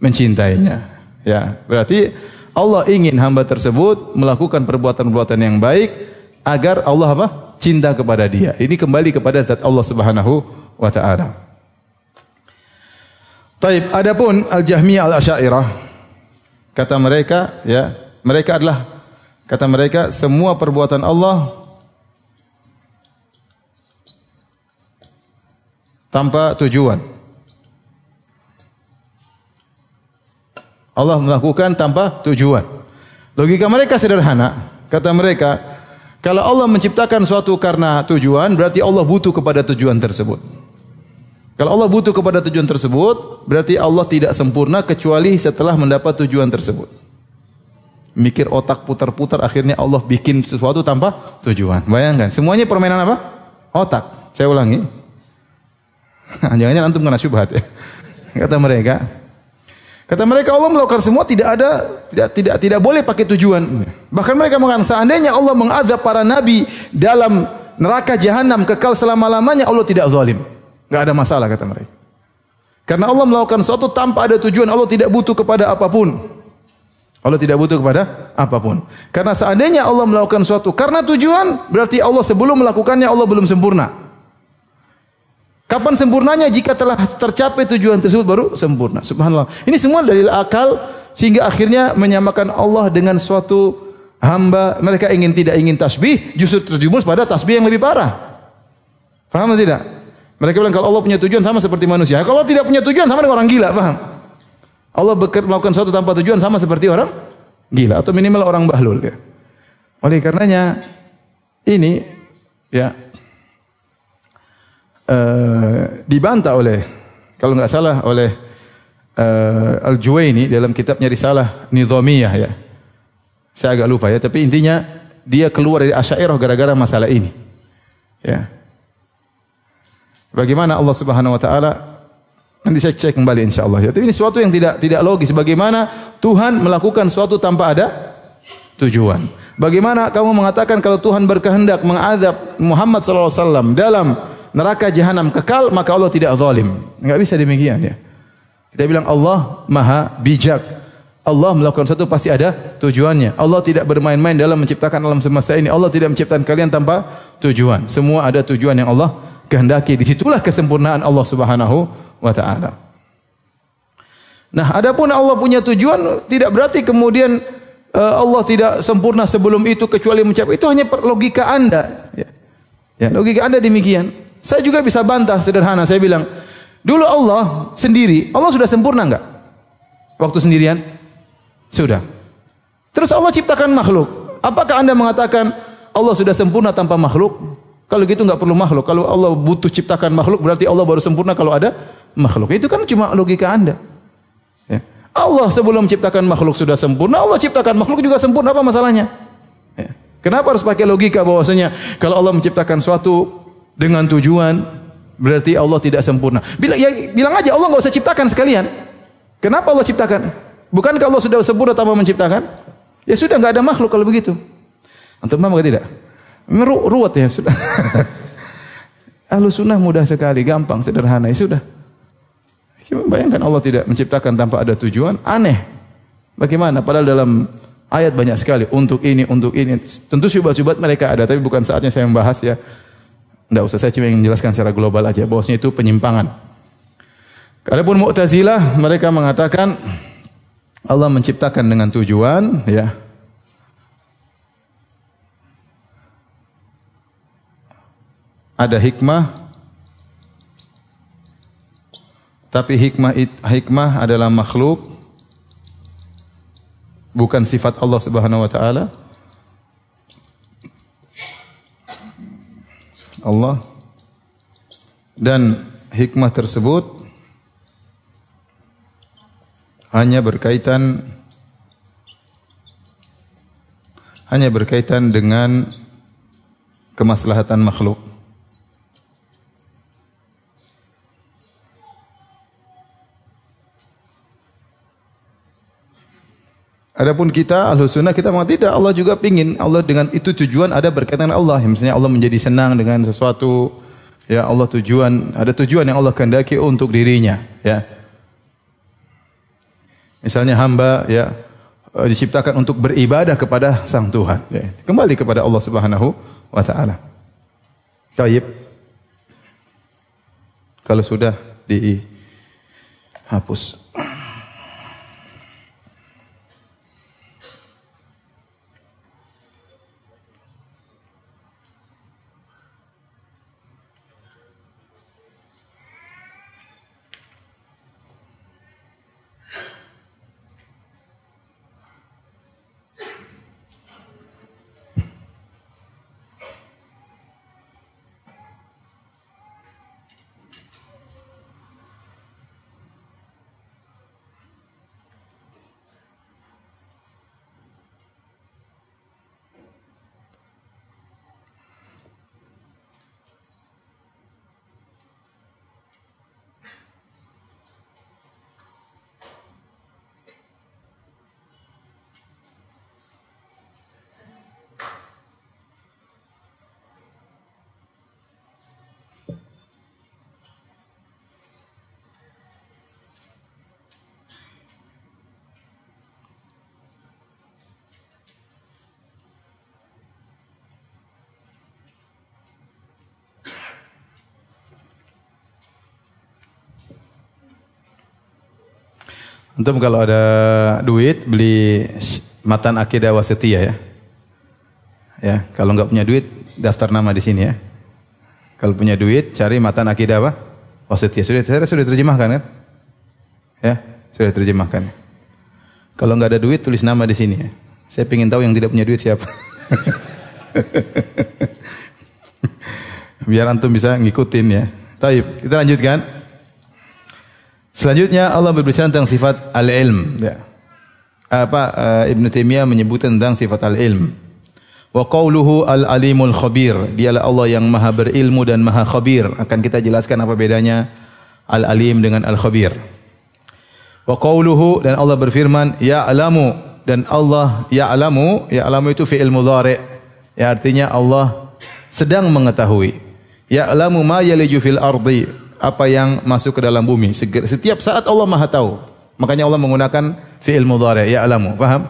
mencintainya. Ya, berarti Allah ingin hamba tersebut melakukan perbuatan-perbuatan yang baik agar Allah apa? Cinta kepada dia. Ini kembali kepada zat Allah Subhanahu wa taala. Taib, adapun Al-Jahmiyah Al-Asy'ariyah, kata mereka, ya, kata mereka semua perbuatan Allah tanpa tujuan. Allah melakukan tanpa tujuan. Logika mereka sederhana. Kata mereka, kalau Allah menciptakan suatu karena tujuan, berarti Allah butuh kepada tujuan tersebut. Kalau Allah butuh kepada tujuan tersebut, berarti Allah tidak sempurna kecuali setelah mendapat tujuan tersebut. Mikir otak putar-putar, akhirnya Allah bikin sesuatu tanpa tujuan. Bayangkan, semuanya permainan apa? Otak. Saya ulangi. Jangan-jangan antum kena syubhat, ya. Kata mereka Allah melakukan semua tidak boleh pakai tujuan. Bahkan mereka mengatakan seandainya Allah mengazab para nabi dalam neraka jahanam kekal selama-lamanya, Allah tidak zalim. Enggak ada masalah, kata mereka. Karena Allah melakukan sesuatu tanpa ada tujuan, Allah tidak butuh kepada apapun. Allah tidak butuh kepada apapun. Karena seandainya Allah melakukan sesuatu karena tujuan, berarti Allah sebelum melakukannya Allah belum sempurna. Kapan sempurnanya? Jika telah tercapai tujuan tersebut baru sempurna. Subhanallah. Ini semua dalil akal sehingga akhirnya menyamakan Allah dengan suatu hamba. Mereka tidak ingin tasbih, justru terjumus pada tasbih yang lebih parah. Paham atau tidak? Mereka bilang kalau Allah punya tujuan sama seperti manusia. Kalau tidak punya tujuan sama dengan orang gila, paham? Allah melakukan sesuatu tanpa tujuan sama seperti orang gila atau minimal orang bahlul ya. Oleh karenanya ini ya dibantah oleh kalau nggak salah oleh Al-Juwaini dalam kitabnya Risalah Nizamiyah ya. Saya agak lupa ya, tapi intinya dia keluar dari Asy'ariyah gara-gara masalah ini. Ya. Bagaimana Allah Subhanahu wa taala nanti saya cek kembali insyaallah ya. Tapi ini sesuatu yang tidak logis. Bagaimana Tuhan melakukan sesuatu tanpa ada tujuan? Bagaimana kamu mengatakan kalau Tuhan berkehendak mengazab Muhammad sallallahu alaihi wasallam dalam neraka jahanam kekal, maka Allah tidak zalim? Enggak bisa demikian ya. Kita bilang Allah Maha bijak. Allah melakukan sesuatu pasti ada tujuannya. Allah tidak bermain-main dalam menciptakan alam semesta ini. Allah tidak menciptakan kalian tanpa tujuan. Semua ada tujuan yang Allah kehendaki. Disitulah kesempurnaan Allah Subhanahu wa ta'ala. Nah, adapun Allah punya tujuan tidak berarti kemudian Allah tidak sempurna sebelum itu kecuali mencapai. Itu hanya logika Anda. Ya, logika Anda demikian. Saya juga bisa bantah sederhana. Saya bilang, dulu Allah sendiri, Allah sudah sempurna enggak? Waktu sendirian? Sudah. Terus Allah ciptakan makhluk. Apakah Anda mengatakan Allah sudah sempurna tanpa makhluk? Kalau gitu enggak perlu makhluk. Kalau Allah butuh ciptakan makhluk, berarti Allah baru sempurna kalau ada makhluk. Itu kan cuma logika Anda. Ya. Allah sebelum menciptakan makhluk sudah sempurna, Allah ciptakan makhluk juga sempurna, apa masalahnya? Ya. Kenapa harus pakai logika bahwasanya kalau Allah menciptakan suatu dengan tujuan, berarti Allah tidak sempurna? Bilang aja Allah enggak usah ciptakan sekalian. Kenapa Allah ciptakan? Bukankah Allah sudah sempurna tanpa menciptakan? Ya sudah, enggak ada makhluk kalau begitu. Antum paham atau tidak? Ruwet ya sudah. Ahlus sunnah mudah sekali, gampang, sederhana, ya sudah. Bayangkan Allah tidak menciptakan tanpa ada tujuan, aneh. Bagaimana? Padahal dalam ayat banyak sekali untuk ini, untuk ini. Tentu syubhat-syubhat mereka ada, tapi bukan saatnya saya membahas ya. Enggak usah, saya cuma ingin menjelaskan secara global aja bahwasanya itu penyimpangan. Adapun Mu'tazilah, mereka mengatakan Allah menciptakan dengan tujuan, ya. Ada hikmah, tapi hikmah adalah makhluk, bukan sifat Allah Subhanahu wa taala. Allah dan hikmah tersebut hanya berkaitan dengan kemaslahatan makhluk. Adapun kita Ahlus Sunnah, kita mengatakan tidak, Allah juga pingin, Allah dengan itu tujuan ada berkaitan dengan Allah. Misalnya Allah menjadi senang dengan sesuatu, ya Allah ada tujuan yang Allah kehendaki untuk dirinya, ya. Misalnya hamba ya diciptakan untuk beribadah kepada Sang Tuhan, ya. Kembali kepada Allah Subhanahu wa taala. Baik. Kalau sudah dihapus. Antum kalau ada duit beli matan akidah wasitiyah ya. Ya, kalau enggak punya duit daftar nama di sini ya. Kalau punya duit cari matan akidah apa? Wasitiyah. Sudah terjemahkan kan? Ya, sudah terjemahkan. Kalau nggak ada duit tulis nama di sini ya. Saya ingin tahu yang tidak punya duit siapa. Biar antum bisa ngikutin ya. Baik, kita lanjutkan. Selanjutnya Allah berbicara tentang sifat al-ilm. Ya. Ibnu Taimiyah menyebutkan tentang sifat al-ilm. Wa qauluhu al-alimul khabir. Dialah Allah yang maha berilmu dan maha khabir. Akan kita jelaskan apa bedanya al-alim dengan al-khabir. Wa qauluhu, dan Allah berfirman, ya'lamu, dan Allah ya'lamu itu fi'il mudhari'. Ya, artinya Allah sedang mengetahui. Ya'lamu ma yaliju fil ardi, apa yang masuk ke dalam bumi. Setiap saat Allah Maha tahu. Makanya Allah menggunakan fi'il mudhari', ya'lamu. Paham?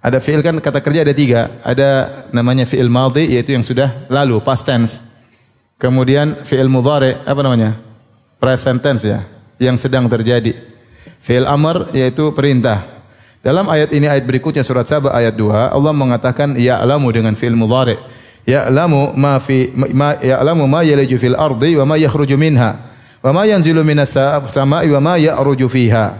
Ada fi'il kan, kata kerja ada 3. Ada namanya fi'il madhi, yaitu yang sudah lalu, past tense. Kemudian fi'il mudhari', apa namanya? Present tense ya, yang sedang terjadi. Fi'il amr yaitu perintah. Dalam ayat ini, ayat berikutnya surat Saba ayat 2, Allah mengatakan ya'lamu dengan fi'il mudhari'. Ya'lamu ya'lamu ma yaliju fil ardi wa ma yakhruju minha wa ma yanzilu minas sama'i wa ma ya'ruju fiha.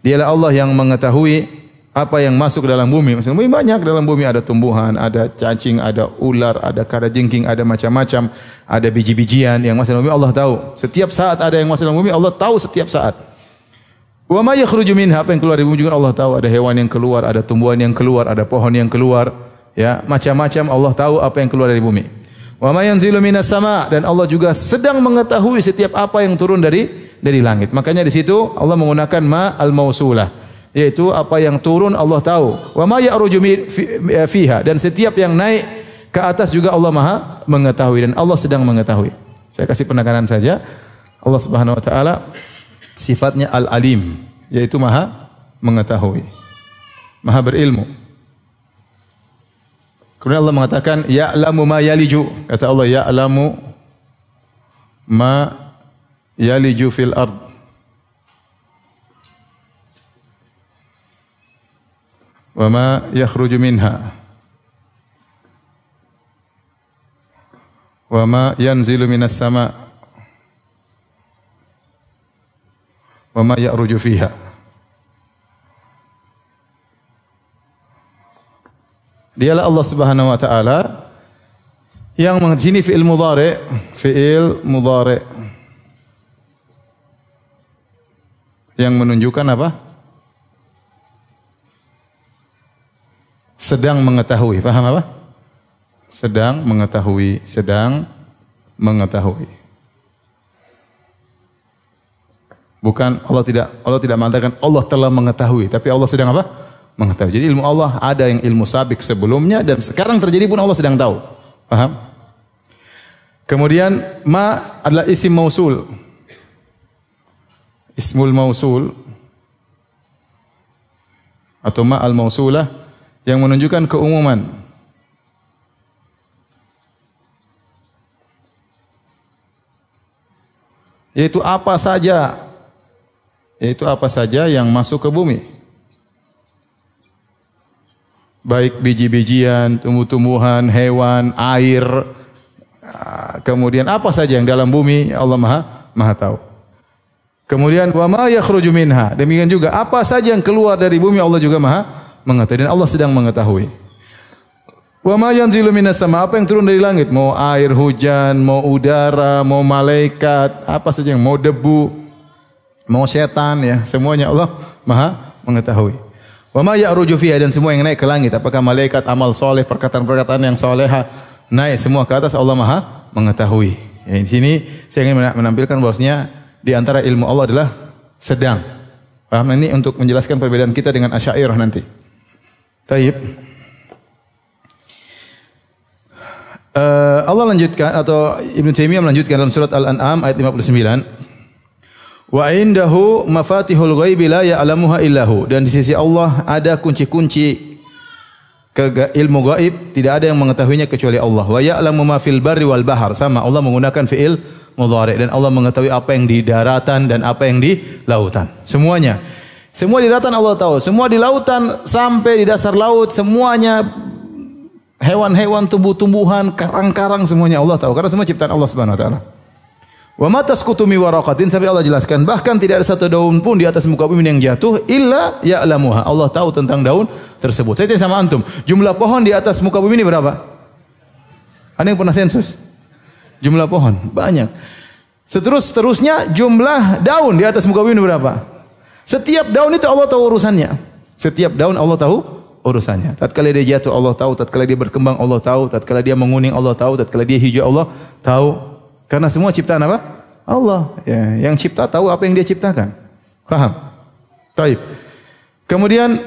Dialah Allah yang mengetahui apa yang masuk ke dalam bumi. Maksudnya bumi banyak, dalam bumi ada tumbuhan, ada cacing, ada ular, ada kalajengking, ada macam-macam, ada biji-bijian yang masuk dalam bumi, Allah tahu. Setiap saat ada yang masuk dalam bumi, Allah tahu setiap saat. Wa ma yakhruju minha, apa yang keluar dari bumi juga Allah tahu. Ada hewan yang keluar, ada tumbuhan yang keluar, ada pohon yang keluar, ya, macam-macam Allah tahu apa yang keluar dari bumi. Wa ma yanzilu minas sama', dan Allah juga sedang mengetahui setiap apa yang turun dari langit. Makanya di situ Allah menggunakan ma al-mausulah, yaitu apa yang turun Allah tahu. Wa ma ya'ruju fiha, dan setiap yang naik ke atas juga Allah Maha mengetahui, dan Allah sedang mengetahui. Saya kasih penekanan saja. Allah Subhanahu wa taala sifatnya al-alim, yaitu Maha mengetahui, Maha berilmu. Kemudian Allah mengatakan ya'lamu ma yaliju. Kata Allah ya'lamu ma yaliju fil ard. Wa ma yakhruju minha. Wa ma yanzilu minas sama'. Wa ma ya'ruju fiha. Dialah Allah Subhanahu wa taala yang di sini fi'il mudhari', yang menunjukkan apa? Sedang mengetahui. Paham apa? Sedang mengetahui, Bukan Allah tidak mengatakan Allah telah mengetahui, tapi Allah sedang apa? Mengetahui. Jadi ilmu Allah ada yang ilmu sabik sebelumnya dan sekarang terjadi pun Allah sedang tahu. Paham? Kemudian ma adalah isim mausul. Ismul mausul atau ma al-mausulah yang menunjukkan keumuman. Yaitu apa saja yang masuk ke bumi. Baik biji-bijian, tumbuh-tumbuhan, hewan, air, kemudian apa saja yang dalam bumi Allah Maha tahu. Kemudian wa ma yakhruju minha, demikian juga apa saja yang keluar dari bumi Allah juga Maha mengetahui, dan Allah sedang mengetahui. Wa ma yanzilu minas sama, apa yang turun dari langit, mau air hujan, mau udara, mau malaikat, apa saja yang mau debu, mau setan, ya, semuanya Allah Maha mengetahui. Wa ma ya'ruju fiha, dan semua yang naik ke langit, apakah malaikat, amal soleh, perkataan-perkataan yang soleha, naik semua ke atas, Allah Maha mengetahui. Ya, di sini saya ingin menampilkan bahwasanya di antara ilmu Allah adalah sedang. Paham? Ini untuk menjelaskan perbedaan kita dengan Asy'ariyah nanti. Taib. Allah lanjutkan, atau Ibnu Taimiyah melanjutkan dalam surat Al-An'am ayat 59. Wa indahu mafatihul ghaibi la ya'lamuha illahu, dan di sisi Allah ada kunci-kunci ilmu gaib, tidak ada yang mengetahuinya kecuali Allah. Wa ya'lamu ma fil barri wal bahr, sama Allah menggunakan fi'il mudhari', dan Allah mengetahui apa yang di daratan dan apa yang di lautan. Semuanya. Semua di daratan Allah tahu, semua di lautan sampai di dasar laut, semuanya hewan-hewan, tumbuh-tumbuhan, karang-karang, semuanya Allah tahu karena semua ciptaan Allah Subhanahu wa taala. Wa ma tasqutu mi waraqatin, sampai Allah jelaskan, bahkan tidak ada satu daun pun di atas muka bumi yang jatuh illa ya'lamuha. Allah tahu tentang daun tersebut. Saya tanya sama antum, jumlah pohon di atas muka bumi ini berapa? Ada yang pernah sensus? Jumlah pohon banyak. Seterusnya jumlah daun di atas muka bumi ini berapa? Setiap daun itu Allah tahu urusannya. Setiap daun Allah tahu urusannya. Tatkala dia jatuh Allah tahu, tatkala dia berkembang Allah tahu, tatkala dia menguning Allah tahu, tatkala dia hijau Allah tahu. Karena semua ciptaan apa? Allah. Ya, yang cipta tahu apa yang dia ciptakan. Paham? Taib. Kemudian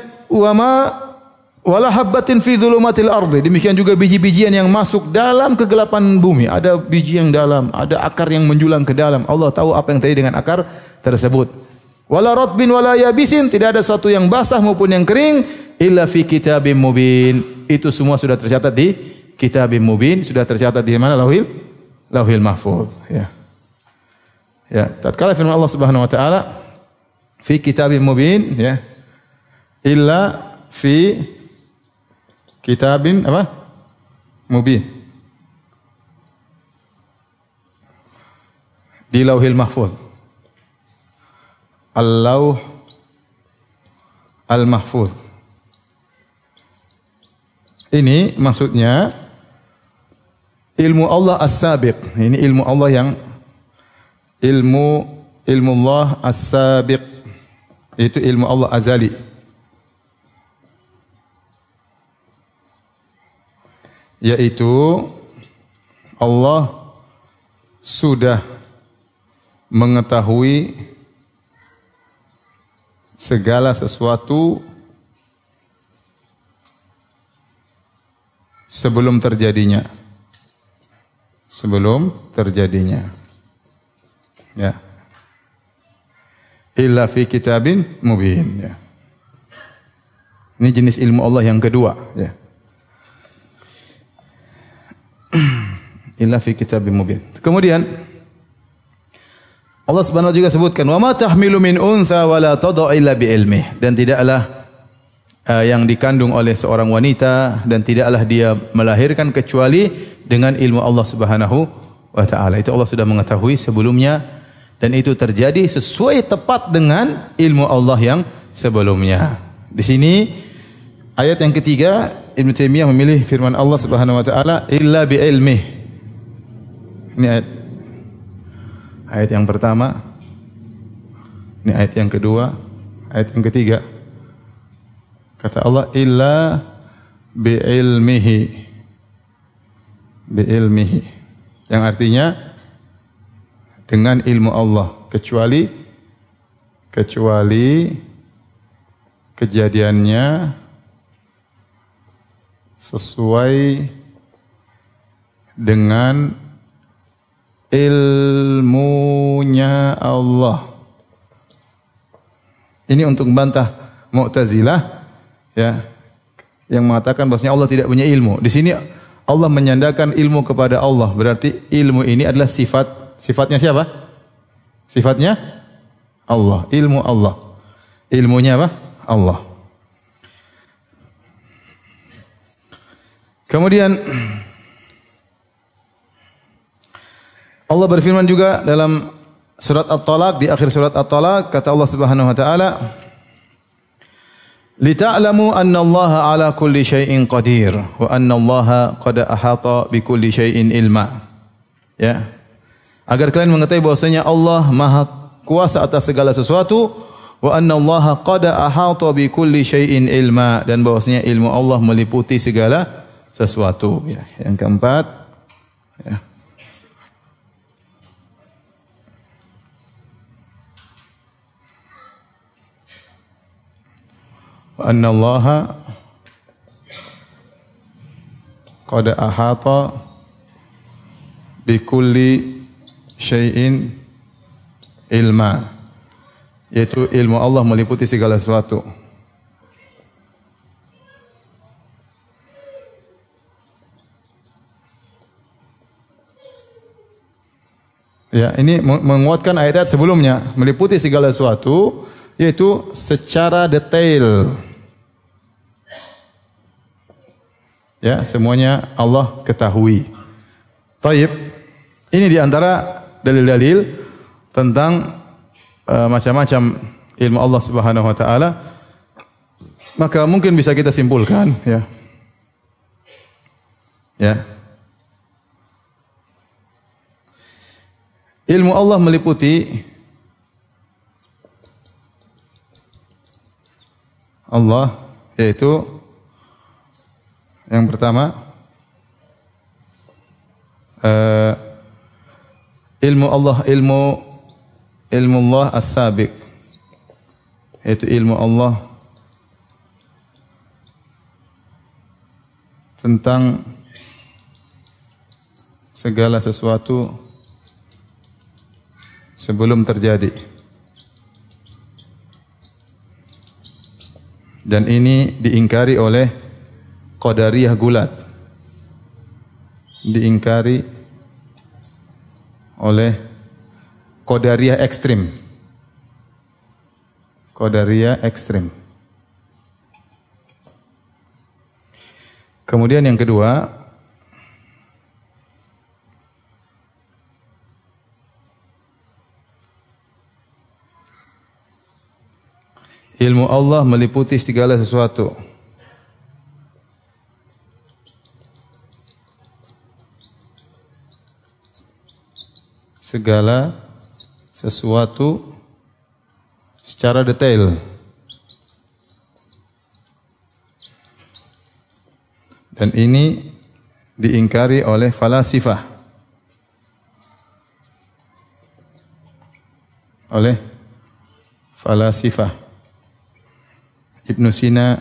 wala habbatin fi dhulumatil ardi. Demikian juga biji-bijian yang masuk dalam kegelapan bumi. Ada biji yang dalam, ada akar yang menjulang ke dalam. Allah tahu apa yang terjadi dengan akar tersebut. Wala ratbin wala yabisin, tidak ada sesuatu yang basah maupun yang kering illa fi kitabim mubin. Itu semua sudah tercatat di kitabim mubin, sudah tercatat di mana? Lauhil mahfuz, ya. Ya, tatkala firman Allah Subhanahu wa taala fi kitabim mubin, ya. Illa fi kitabin apa? Mubin. Di Lauhil Mahfuz. Al-Lauh Al-Mahfuz. Ini maksudnya ilmu Allah as-sabiq. Ini ilmu Allah yang ilmu Allah as-sabiq. Itu ilmu Allah azali. Yaitu Allah sudah mengetahui segala sesuatu sebelum terjadinya. Ya. Illa fi kitabin mubin, ya. Ini jenis ilmu Allah yang kedua, ya. Illa fi kitabin mubin. Kemudian Allah Subhanahu wa taala juga sebutkan, wa ma tahmilu min unsa wa la tad'u illa bi ilmih, dan tidaklah yang dikandung oleh seorang wanita dan tidaklah dia melahirkan kecuali dengan ilmu Allah Subhanahu wa taala. Itu Allah sudah mengetahui sebelumnya dan itu terjadi sesuai tepat dengan ilmu Allah yang sebelumnya. Di sini ayat yang ketiga, Ibnu Taimiyah memilih firman Allah Subhanahu wa taala illa bi ilmih. Ini ayat yang pertama. Ini ayat yang kedua, ayat yang ketiga. Kata Allah illa bi ilmihi. Bi ilmihi. Yang artinya dengan ilmu Allah, kecuali kejadiannya sesuai dengan ilmunya Allah. Ini untuk membantah Mu'tazilah, ya, yang mengatakan bahwasanya Allah tidak punya ilmu. Di sini Allah menyandarkan ilmu kepada Allah. Berarti ilmu ini adalah sifatnya siapa? Sifatnya Allah, ilmu Allah. Ilmunya apa? Allah. Kemudian Allah berfirman juga dalam surat At-Talaq, di akhir surat At-Talaq, kata Allah Subhanahu wa taala, "Lita'lamu anna Allah 'ala kulli syai'in qadir wa anna Allah qad ahata bi kulli syai'in ilma." Ya. Agar kalian mengetahui bahwasanya Allah Maha kuasa atas segala sesuatu, wa anna Allah qad ahata bi kulli syai'in ilma, dan bahwasanya ilmu Allah meliputi segala sesuatu. Ya. Yang keempat, ya. Anna Allah qad ahata bi kulli syai'in ilma, yaitu ilmu Allah meliputi segala sesuatu. Ya, ini menguatkan ayat-ayat sebelumnya, meliputi segala sesuatu, yaitu secara detail. Ya, semuanya Allah ketahui. Taib. Ini di antara dalil-dalil tentang macam-macam ilmu Allah Subhanahu wa taala, maka mungkin bisa kita simpulkan ya. Ilmu Allah meliputi Allah, yaitu yang pertama ilmu Allah, ilmu Allah as-sabiq, yaitu ilmu Allah tentang segala sesuatu sebelum terjadi. Dan ini diingkari oleh Qadariyah gulat. Diingkari oleh Qadariyah ekstrim. Qadariyah ekstrim. Kemudian yang kedua, ilmu Allah meliputi segala sesuatu. Segala sesuatu secara detail. Dan ini diingkari oleh falasifah. Oleh falasifah. Ibnu Sina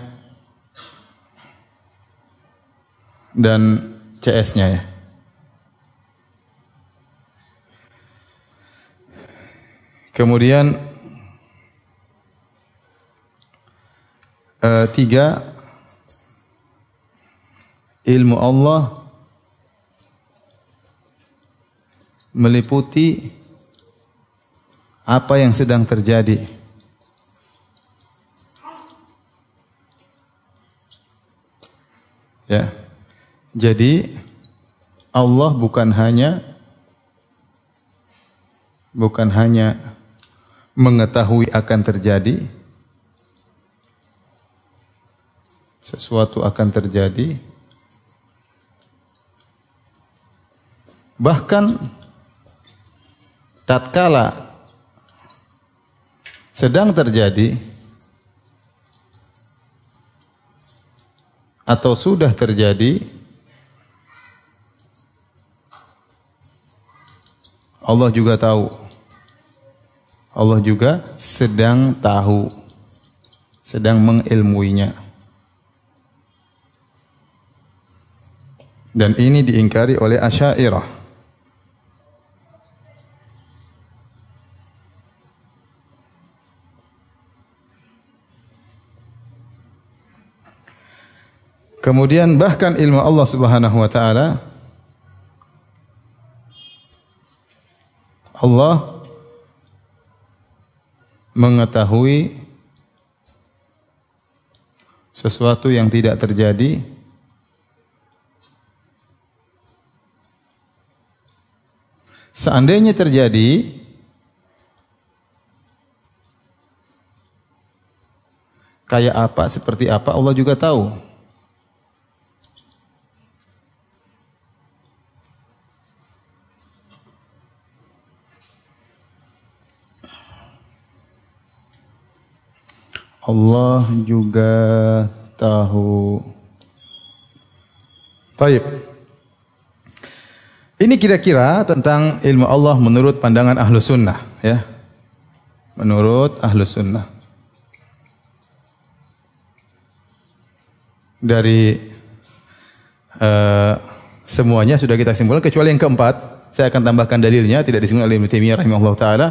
dan CS-nya ya. Kemudian tiga, ilmu Allah meliputi apa yang sedang terjadi. Ya. Jadi Allah bukan hanya mengetahui akan terjadi, sesuatu akan terjadi, bahkan tatkala sedang terjadi atau sudah terjadi, Allah juga tahu. Allah juga sedang tahu, sedang mengilmuinya. Dan ini diingkari oleh Asy'ariyah. Kemudian bahkan ilmu Allah Subhanahu wa taala, Allah mengetahui sesuatu yang tidak terjadi seandainya terjadi kayak apa, seperti apa, Allah juga tahu. Allah juga tahu. Baik. Ini kira-kira tentang ilmu Allah menurut pandangan Ahlus Sunnah, ya. Menurut Ahlus Sunnah. Dari semuanya sudah kita simpulkan kecuali yang keempat. Saya akan tambahkan dalilnya, tidak disebut oleh Ibnu Taimiyah rahimahullah taala.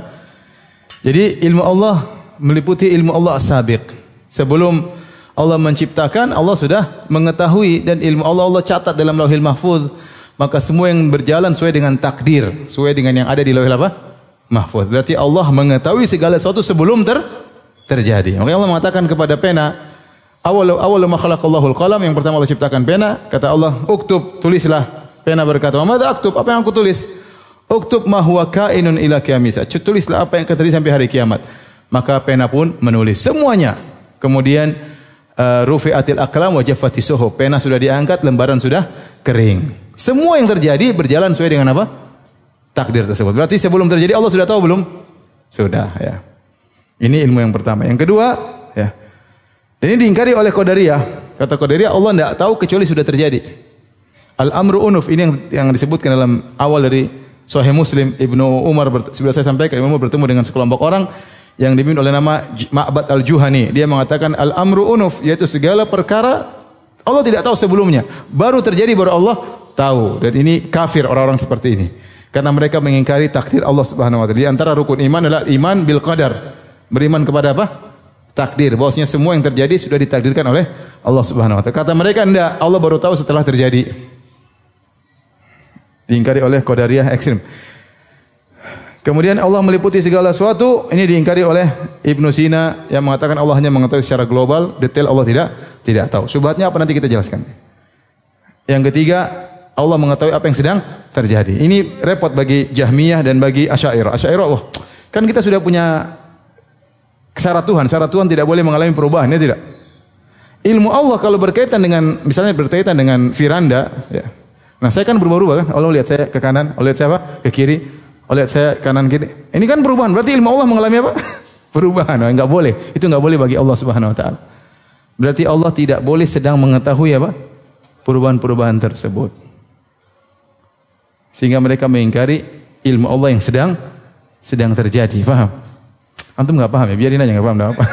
Jadi ilmu Allah meliputi ilmu Allah as-sabiq. Sebelum Allah menciptakan, Allah sudah mengetahui, dan ilmu Allah catat dalam Lauhil Mahfuz. Maka semua yang berjalan sesuai dengan takdir, sesuai dengan yang ada di Lauhil Mahfuz. Berarti Allah mengetahui segala sesuatu sebelum terjadi. Makanya Allah mengatakan kepada pena, awal ma khalaqallahul qalam, yang pertama Allah ciptakan pena, kata Allah, uktub, tulislah. Pena berkata, "Madza aktub?" Apa yang aku tulis? Uktub ma huwa kainun ila qiyamisa. Tulislah apa yang akan terjadi sampai hari kiamat. Maka pena pun menulis semuanya. Kemudian rufi'atil aqlam wa jaffatis suhuf. Pena sudah diangkat, lembaran sudah kering. Semua yang terjadi berjalan sesuai dengan apa? Takdir tersebut. Berarti sebelum terjadi Allah sudah tahu belum? Sudah, ya. Ini ilmu yang pertama. Yang kedua, ya. Dan ini diingkari oleh Qadariyah. Kata Qadariyah, Allah tidak tahu kecuali sudah terjadi. Al-amru unuf, ini yang disebutkan dalam awal dari Sahih Muslim. Ibnu Umar, sudah saya sampaikan, Ibnu Umar bertemu dengan sekelompok orang yang dipimpin oleh nama Ma'bad al-Juhani. Dia mengatakan al-amru unuf, yaitu segala perkara Allah tidak tahu sebelumnya. Baru terjadi baru Allah tahu. Dan ini kafir orang-orang seperti ini. Karena mereka mengingkari takdir Allah Subhanahu wa taala. Di antara rukun iman adalah iman bil qadar. Beriman kepada apa? Takdir. Bahwasanya semua yang terjadi sudah ditakdirkan oleh Allah Subhanahu wa taala. Kata mereka enggak, Allah baru tahu setelah terjadi. Diingkari oleh Qadariyah ekstrim. Kemudian Allah meliputi segala sesuatu, ini diingkari oleh Ibnu Sina yang mengatakan Allah hanya mengetahui secara global, detail Allah tidak tahu. Subhatnya apa nanti kita jelaskan. Yang ketiga, Allah mengetahui apa yang sedang terjadi. Ini repot bagi Jahmiyah dan bagi Asy'ariyah. Asy'ariyah, oh, kan kita sudah punya syarat Tuhan. Syarat Tuhan tidak boleh mengalami perubahan, ya tidak? Ilmu Allah kalau berkaitan dengan, misalnya berkaitan dengan firanda, ya. Nah, saya kan berubah-ubah kan. Allah lihat saya ke kanan, Allah lihat saya apa? Ke kiri. Allah lihat saya kanan kiri. Ini kan perubahan. Berarti ilmu Allah mengalami apa? Perubahan. Nah, enggak boleh. Itu enggak boleh bagi Allah Subhanahu wa taala. Berarti Allah tidak boleh sedang mengetahui apa? Perubahan-perubahan tersebut. Sehingga mereka mengingkari ilmu Allah yang sedang terjadi. Paham? Antum enggak paham ya? Biarin aja enggak paham, enggak apa.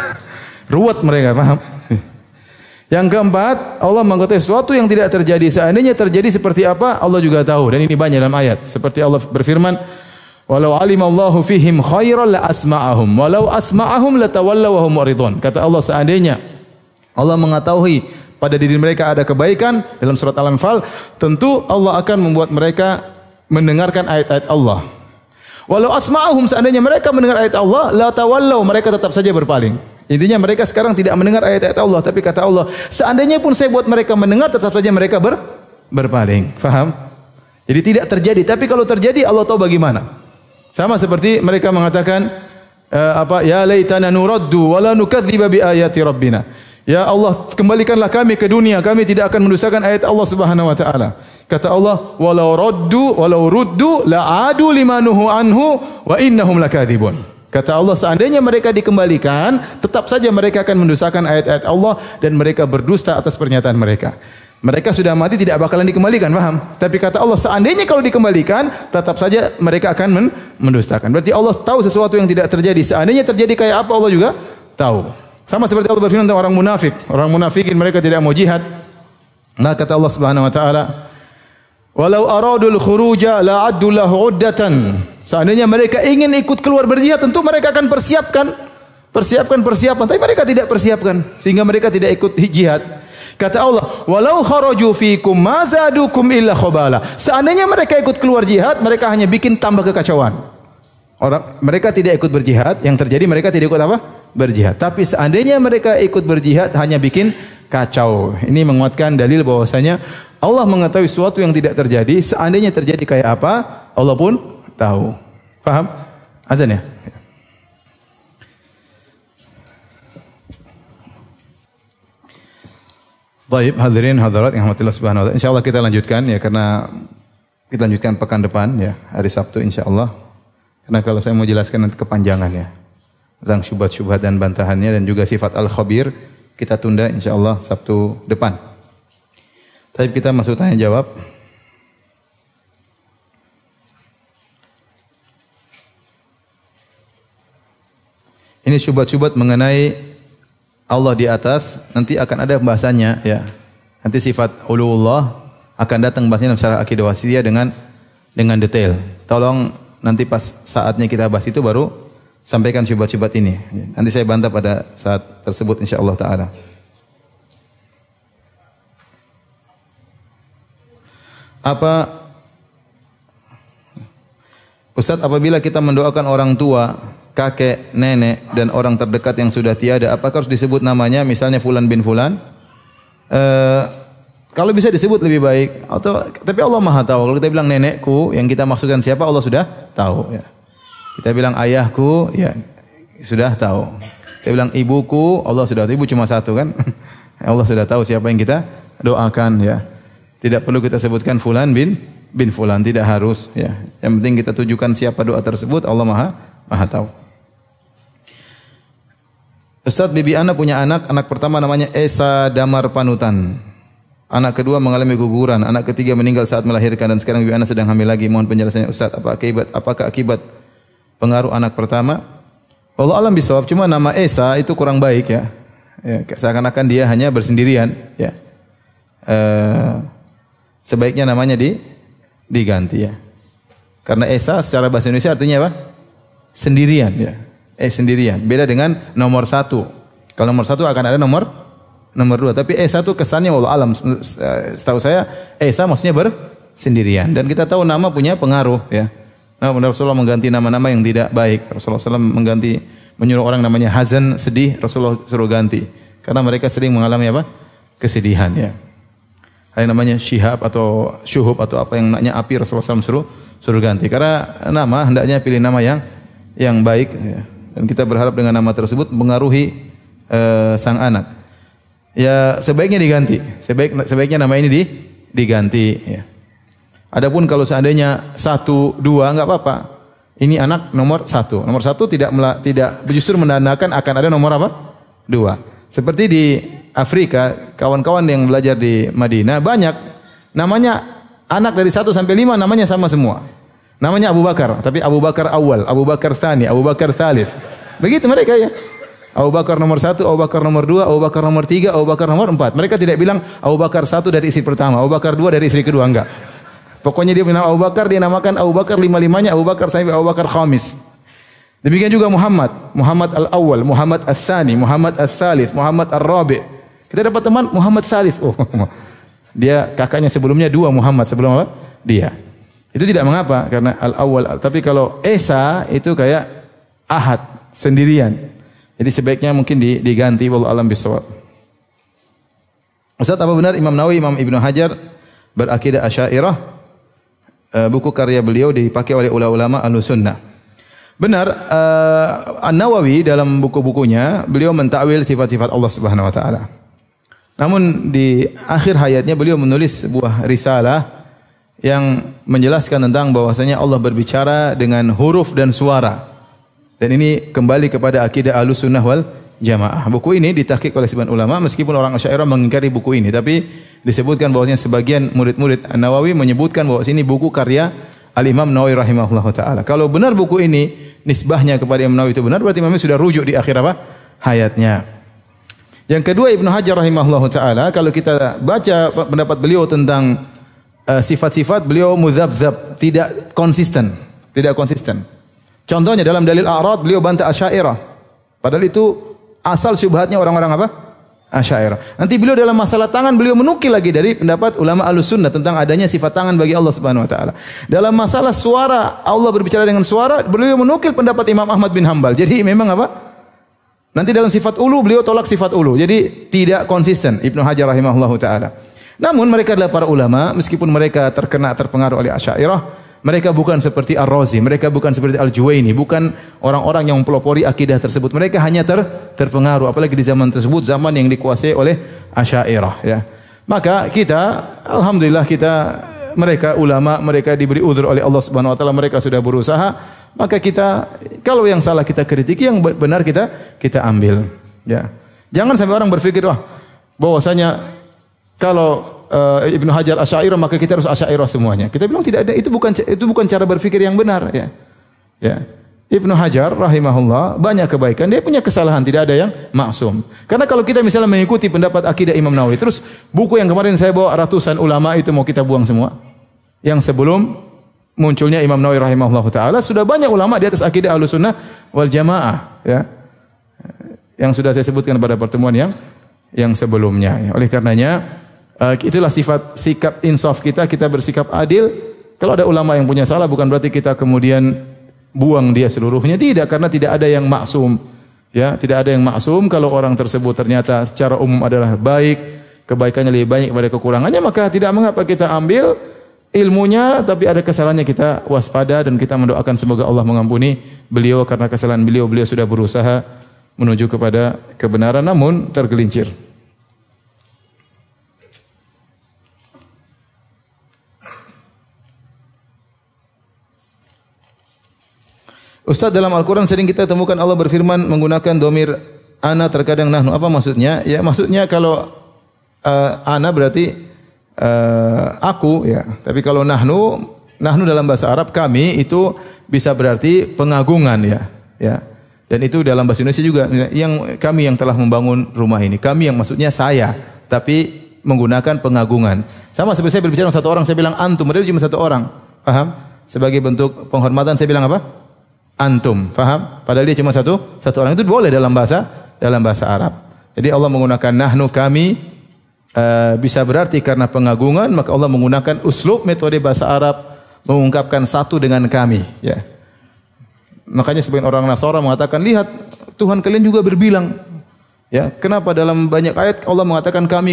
Ruwet mereka, paham? Yang keempat, Allah mengetahui sesuatu yang tidak terjadi. Seandainya terjadi seperti apa, Allah juga tahu. Dan ini banyak dalam ayat. Seperti Allah berfirman, "Walau alimallahu fihim khairan la asma'ahum, walau asma'ahum latawallaw wa hum muridun." Kata Allah, seandainya Allah mengetahui pada diri mereka ada kebaikan dalam surat Al-Anfal, tentu Allah akan membuat mereka mendengarkan ayat-ayat Allah. Walau asma'ahum, seandainya mereka mendengar ayat Allah, latawallaw, mereka tetap saja berpaling. Intinya mereka sekarang tidak mendengar ayat-ayat Allah, tapi kata Allah, seandainya pun saya buat mereka mendengar, tetap saja mereka berpaling. Faham? Jadi tidak terjadi, tapi kalau terjadi Allah tahu bagaimana. Sama seperti mereka mengatakan ya laitana nuraddu wala nukadziba bi ayati rabbina. Ya Allah, kembalikanlah kami ke dunia, kami tidak akan mendustakan ayat Allah Subhanahu wa taala. Kata Allah, walau ruddu la'adu limanuhu anhu wa innahum lakadzibun. Kata Allah, seandainya mereka dikembalikan, tetap saja mereka akan mendustakan ayat-ayat Allah dan mereka berdusta atas pernyataan mereka. Mereka sudah mati tidak bakalan dikembalikan, paham? Tapi kata Allah, seandainya kalau dikembalikan, tetap saja mereka akan mendustakan. Berarti Allah tahu sesuatu yang tidak terjadi. Seandainya terjadi kayak apa, Allah juga tahu. Sama seperti Allah berfirman tentang orang munafik. Orang munafikin mereka tidak mau jihad. Nah, kata Allah Subhanahu wa taala, "Walau aradul khuruja la'addu lahu 'uddatan." Seandainya mereka ingin ikut keluar berjihad, tentu mereka akan persiapan, tapi mereka tidak persiapkan sehingga mereka tidak ikut jihad. Kata Allah, "Walau kharaju fikum ma zadukum illa khabala." Seandainya mereka ikut keluar jihad, mereka hanya bikin tambah kekacauan. Mereka tidak ikut berjihad, yang terjadi mereka tidak ikut apa? Berjihad. Tapi seandainya mereka ikut berjihad, hanya bikin kacau. Ini menguatkan dalil bahwasanya Allah mengetahui sesuatu yang tidak terjadi. Seandainya terjadi kayak apa, Allah pun tahu. Paham? Azan ya? Baik, hadirin hadirat yang rahmatillah subhanahu wa ta'ala. Insyaallah kita lanjutkan ya, karena kita lanjutkan pekan depan ya, hari Sabtu insyaallah. Karena kalau saya mau jelaskan nanti kepanjangan ya. Tentang syubhat-syubhat dan bantahannya dan juga sifat al-khabir, kita tunda insyaallah Sabtu depan. Tapi kita masuk tanya jawab. Ini syubhat-syubhat mengenai Allah di atas, nanti akan ada pembahasannya ya. Nanti sifat uluwullah akan datang bahasnya dalam syarah akidah wasithiyah dengan detail. Tolong nanti pas saatnya kita bahas itu baru sampaikan syubhat-syubhat ini. Nanti saya bantah pada saat tersebut insyaallah taala. Ustaz, apabila kita mendoakan orang tua, kakek, nenek, dan orang terdekat yang sudah tiada, apakah harus disebut namanya, misalnya fulan bin fulan? kalau bisa disebut lebih baik. Atau tapi Allah Maha tahu. Kalau kita bilang nenekku, yang kita maksudkan siapa Allah sudah tahu. Ya. Kita bilang ayahku, ya sudah tahu. Kita bilang ibuku, Allah sudah tahu. Ibu cuma satu kan? Allah sudah tahu siapa yang kita doakan. Ya. Tidak perlu kita sebutkan fulan bin fulan, tidak harus. Ya. Yang penting kita tujukan siapa doa tersebut, Allah Maha tahu. Ustaz, bibi ana punya anak pertama namanya Esa Damar Panutan. Anak kedua mengalami guguran, anak ketiga meninggal saat melahirkan dan sekarang bibi ana sedang hamil lagi. Mohon penjelasannya Ustaz, apakah akibat pengaruh anak pertama? Allah alam bisawab, cuma nama Esa itu kurang baik ya. Seakan-akan dia hanya bersendirian ya. Sebaiknya namanya diganti ya. Karena Esa secara bahasa Indonesia artinya apa? Sendirian ya. Sendirian. Beda dengan nomor 1. Kalau nomor 1 akan ada nomor 2. Tapi Esa itu kesannya wallahu alam. Setahu saya Esa maksudnya bersendirian. Dan kita tahu nama punya pengaruh ya. Nah, Rasulullah mengganti nama-nama yang tidak baik. Rasulullah SAW menyuruh orang namanya hazan, sedih, Rasulullah suruh ganti. Karena mereka sering mengalami apa? Kesedihan ya. Ada namanya syihab atau syuhub atau apa yang namanya api, Rasulullah SAW suruh ganti. Karena nama hendaknya pilih nama yang baik ya. Dan kita berharap dengan nama tersebut mengaruhi sang anak. Ya sebaiknya diganti. Sebaiknya nama ini diganti. Ya. Adapun kalau seandainya 1, 2 enggak apa-apa. Ini anak nomor 1. Nomor 1 tidak justru menandakan akan ada nomor apa? 2. Seperti di Afrika, kawan-kawan yang belajar di Madinah banyak namanya anak dari 1 sampai 5 namanya sama semua. Namanya Abu Bakar, tapi Abu Bakar awal, Abu Bakar tsani, Abu Bakar tsalits. Begitu mereka ya. Abu Bakar nomor 1, Abu Bakar nomor 2, Abu Bakar nomor 3, Abu Bakar nomor 4. Mereka tidak bilang Abu Bakar 1 dari istri pertama, Abu Bakar 2 dari istri kedua, enggak. Pokoknya dia bilang Abu Bakar, dia namakan Abu Bakar 5-5-nya Abu Bakar sampai Abu Bakar khamis. Demikian juga Muhammad al-awwal, Muhammad al-tsani, Muhammad al-tsalits, Muhammad al-rabi'. Kita dapat teman Muhammad Salif. Oh, dia kakaknya sebelumnya 2 Muhammad sebelum apa? Dia. Itu tidak mengapa karena al-awwal. Tapi kalau Esa itu kayak Ahad, sendirian. Jadi sebaiknya mungkin diganti wallahu alam bisawab. Ustaz, apa benar Imam Nawawi, Imam Ibnu Hajar berakidah Asy'ariyah? Buku karya beliau dipakai oleh ulama Ahlussunnah. Benar, An-Nawawi dalam buku-bukunya beliau mentakwil sifat-sifat Allah Subhanahu wa taala. Namun di akhir hayatnya beliau menulis sebuah risalah yang menjelaskan tentang bahwasanya Allah berbicara dengan huruf dan suara. Dan ini kembali kepada akidah Ahlussunnah wal Jamaah. Buku ini ditahqiq oleh sebagian ulama meskipun orang Asy'ariyah mengingkari buku ini, tapi disebutkan bahwasanya sebagian murid-murid An-Nawawi menyebutkan bahwa ini buku karya Al-Imam Nawawi rahimahullahu taala. Kalau benar buku ini nisbahnya kepada Imam Nawawi itu benar, berarti Imam sudah rujuk di akhir apa? Hayatnya. Yang kedua, Ibnu Hajar rahimahullahu taala, kalau kita baca pendapat beliau tentang sifat-sifat beliau muzabzab, tidak konsisten. Contohnya dalam dalil a'rad beliau bantah Asy'ariyah. Padahal itu asal syubhatnya orang-orang apa? Asy'ariyah. Nanti beliau dalam masalah tangan beliau menukil lagi dari pendapat ulama Ahlussunnah tentang adanya sifat tangan bagi Allah Subhanahu wa taala. Dalam masalah suara, Allah berbicara dengan suara, beliau menukil pendapat Imam Ahmad bin Hanbal. Jadi memang apa? Nanti dalam sifat ulu beliau tolak sifat ulu. Jadi tidak konsisten Ibnu Hajar rahimahullahu taala. Namun mereka adalah para ulama, meskipun mereka terpengaruh oleh Asy'ariyah, mereka bukan seperti Ar-Razi, mereka bukan seperti Al-Juwaini, bukan orang-orang yang mempelopori akidah tersebut. Mereka hanya terpengaruh, apalagi di zaman tersebut, zaman yang dikuasai oleh Asy'ariyah ya. Maka kita, alhamdulillah mereka ulama, mereka diberi uzur oleh Allah Subhanahu wa taala, mereka sudah berusaha, maka kita kalau yang salah kita kritiki, yang benar kita ambil ya. Jangan sampai orang berpikir bahwasanya kalau Ibnu Hajar Asy'ariyah maka kita harus Asy'ariyah semuanya. Kita bilang tidak ada, itu bukan cara berpikir yang benar ya. Ya. Ibnu Hajar rahimahullah banyak kebaikan, dia punya kesalahan, tidak ada yang maksum. Karena kalau kita misalnya mengikuti pendapat akidah Imam Nawawi, terus buku yang kemarin saya bawa ratusan ulama itu mau kita buang semua. Yang sebelum munculnya Imam Nawawi rahimahullah taala sudah banyak ulama di atas akidah Ahlussunnah wal Jamaah ya. Yang sudah saya sebutkan pada pertemuan yang sebelumnya. Oleh karenanya itulah sikap insaf kita bersikap adil. Kalau ada ulama yang punya salah bukan berarti kita kemudian buang dia seluruhnya, tidak, karena tidak ada yang maksum. Ya, tidak ada yang maksum. Kalau orang tersebut ternyata secara umum adalah baik, kebaikannya lebih banyak daripada kekurangannya, maka tidak mengapa kita ambil ilmunya, tapi ada kesalahannya kita waspada dan kita mendoakan semoga Allah mengampuni beliau karena kesalahan beliau. Beliau sudah berusaha menuju kepada kebenaran namun tergelincir. Ustaz, dalam Al-Quran sering kita temukan Allah berfirman menggunakan domir ana, terkadang nahnu. Apa maksudnya? Ya maksudnya kalau ana berarti aku, ya. Tapi kalau nahnu dalam bahasa Arab kami itu bisa berarti pengagungan, ya. Ya. Dan itu dalam bahasa Indonesia juga, yang kami yang telah membangun rumah ini. Kami yang maksudnya saya, tapi menggunakan pengagungan. Sama seperti saya berbicara dengan satu orang, saya bilang antum, padahal cuma satu orang. Paham? Sebagai bentuk penghormatan saya bilang apa? Antum, paham? Padahal dia cuma satu orang. Itu boleh dalam bahasa Arab. Jadi Allah menggunakan nahnu kami bisa berarti karena pengagungan, maka Allah menggunakan uslub metode bahasa Arab mengungkapkan satu dengan kami, ya. Makanya sebagian orang Nasara mengatakan, lihat Tuhan kalian juga berbilang. Ya, kenapa dalam banyak ayat Allah mengatakan kami?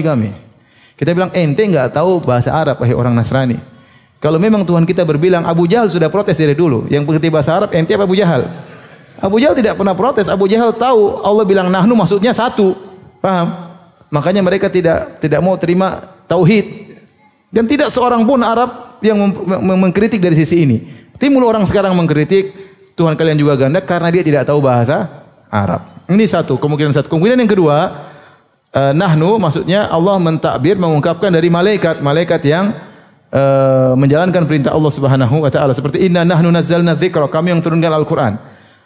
Kita bilang ente enggak tahu bahasa Arab, wahai orang Nasrani. Kalau memang Tuhan kita berbilang, Abu Jahal sudah protes dari dulu. Yang mengerti bahasa Arab, ente apa Abu Jahal? Abu Jahal tidak pernah protes. Abu Jahal tahu Allah bilang nahnu maksudnya satu. Paham? Makanya mereka tidak mau terima tauhid. Dan tidak seorang pun Arab yang mengkritik dari sisi ini. Timbul orang sekarang mengkritik Tuhan kalian juga ganda karena dia tidak tahu bahasa Arab. Ini satu, kemungkinan satu. Kemungkinan yang kedua, nahnu maksudnya Allah mentakbir mengungkapkan dari malaikat yang menjalankan perintah Allah Subhanahu wa taala, seperti inna nahnu nazzalna dzikra, kami yang turunkan Al-Qur'an.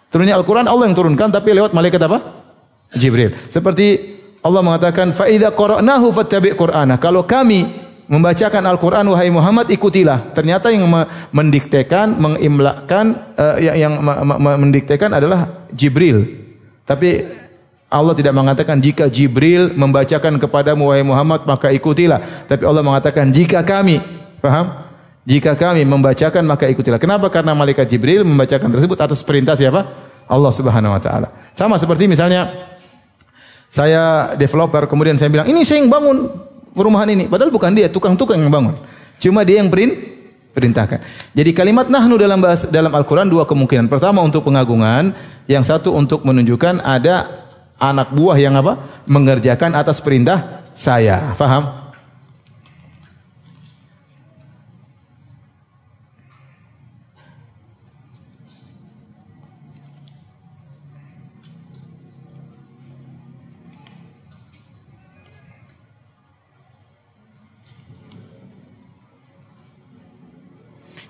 Turunnya Al-Qur'an Allah yang turunkan tapi lewat malaikat apa? Jibril. Seperti Allah mengatakan fa idza qara'nahu fattabi' qur'ana. Kalau kami membacakan Al-Qur'an wahai Muhammad ikutilah. Ternyata yang mendiktekan, mengimlakan yang mendiktekan adalah Jibril. Tapi Allah tidak mengatakan jika Jibril membacakan kepadamu wahai Muhammad maka ikutilah. Tapi Allah mengatakan jika kami, paham? Jika kami membacakan maka ikutilah. Kenapa? Karena malaikat Jibril membacakan tersebut atas perintah siapa? Allah Subhanahu wa taala. Sama seperti misalnya saya developer kemudian saya bilang, "Ini saya yang bangun perumahan ini." Padahal bukan dia, tukang-tukang yang bangun. Cuma dia yang perintahkan. Jadi kalimat nahnu dalam Al-Qur'an dua kemungkinan. Pertama untuk pengagungan, yang satu untuk menunjukkan ada anak buah yang apa? Mengerjakan atas perintah saya. Faham?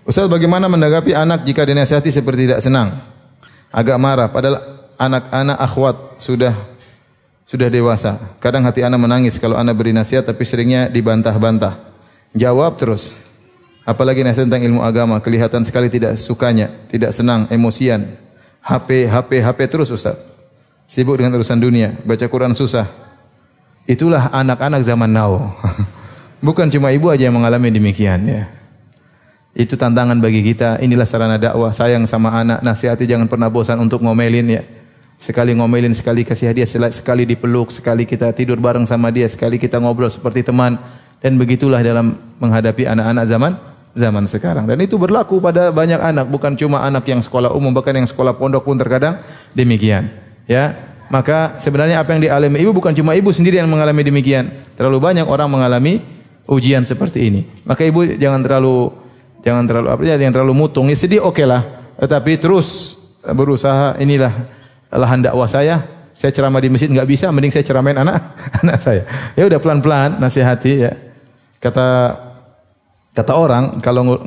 Ustaz, bagaimana menanggapi anak jika dinasihati seperti tidak senang, agak marah, padahal anak-anak akhwat sudah dewasa. Kadang hati anak menangis kalau anak beri nasihat, tapi seringnya dibantah-bantah. Jawab terus. Apalagi nasihat tentang ilmu agama, kelihatan sekali tidak sukanya, tidak senang, emosian. HP terus Ustaz. Sibuk dengan urusan dunia, baca Quran susah. Itulah anak-anak zaman now. Bukan cuma ibu aja yang mengalami demikian, ya. Itu tantangan bagi kita. Inilah sarana dakwah. Sayang sama anak, nasihati jangan pernah bosan untuk ngomelin, ya. Sekali ngomelin, sekali kasih hadiah, sekali dipeluk, sekali kita tidur bareng sama dia, sekali kita ngobrol seperti teman. Dan begitulah dalam menghadapi anak-anak zaman sekarang. Dan itu berlaku pada banyak anak, bukan cuma anak yang sekolah umum, bahkan yang sekolah pondok pun terkadang demikian, ya. Maka sebenarnya apa yang dialami ibu bukan cuma ibu sendiri yang mengalami demikian. Terlalu banyak orang mengalami ujian seperti ini. Maka ibu jangan terlalu mutung. Ya sedih okelah, tetapi terus berusaha. Inilah lahan dakwah saya. Saya ceramah di masjid enggak bisa, mending saya ceramain anak saya. Ya udah pelan-pelan nasihati, ya. Kata orang kalau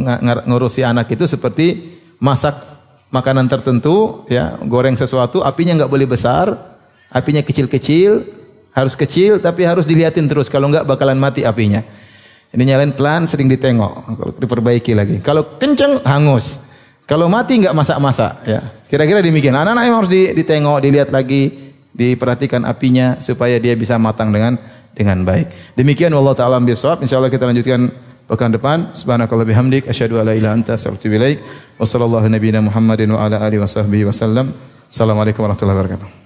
ngurusi anak itu seperti masak makanan tertentu, ya, goreng sesuatu, apinya enggak boleh besar, apinya kecil-kecil, harus kecil tapi harus dilihatin terus, kalau enggak bakalan mati apinya. Ini nyalain pelan, sering ditengok, diperbaiki lagi. Kalau kenceng, hangus. Kalau mati, enggak masak-masak. Ya. Kira-kira demikian. Anak-anak yang harus ditengok, dilihat lagi, diperhatikan apinya supaya dia bisa matang dengan baik. Demikian wallahu taala bisawab. Insyaallah kita lanjutkan pekan depan. Subhanakallah bihamdik, asyhadu alla ilaha illa anta, astaghfiruka wa atubu ilaik. Wassallallahu nabiyana Muhammadin wa ala alihi wasahbihi wasallam. Assalamualaikum warahmatullahi wabarakatuh.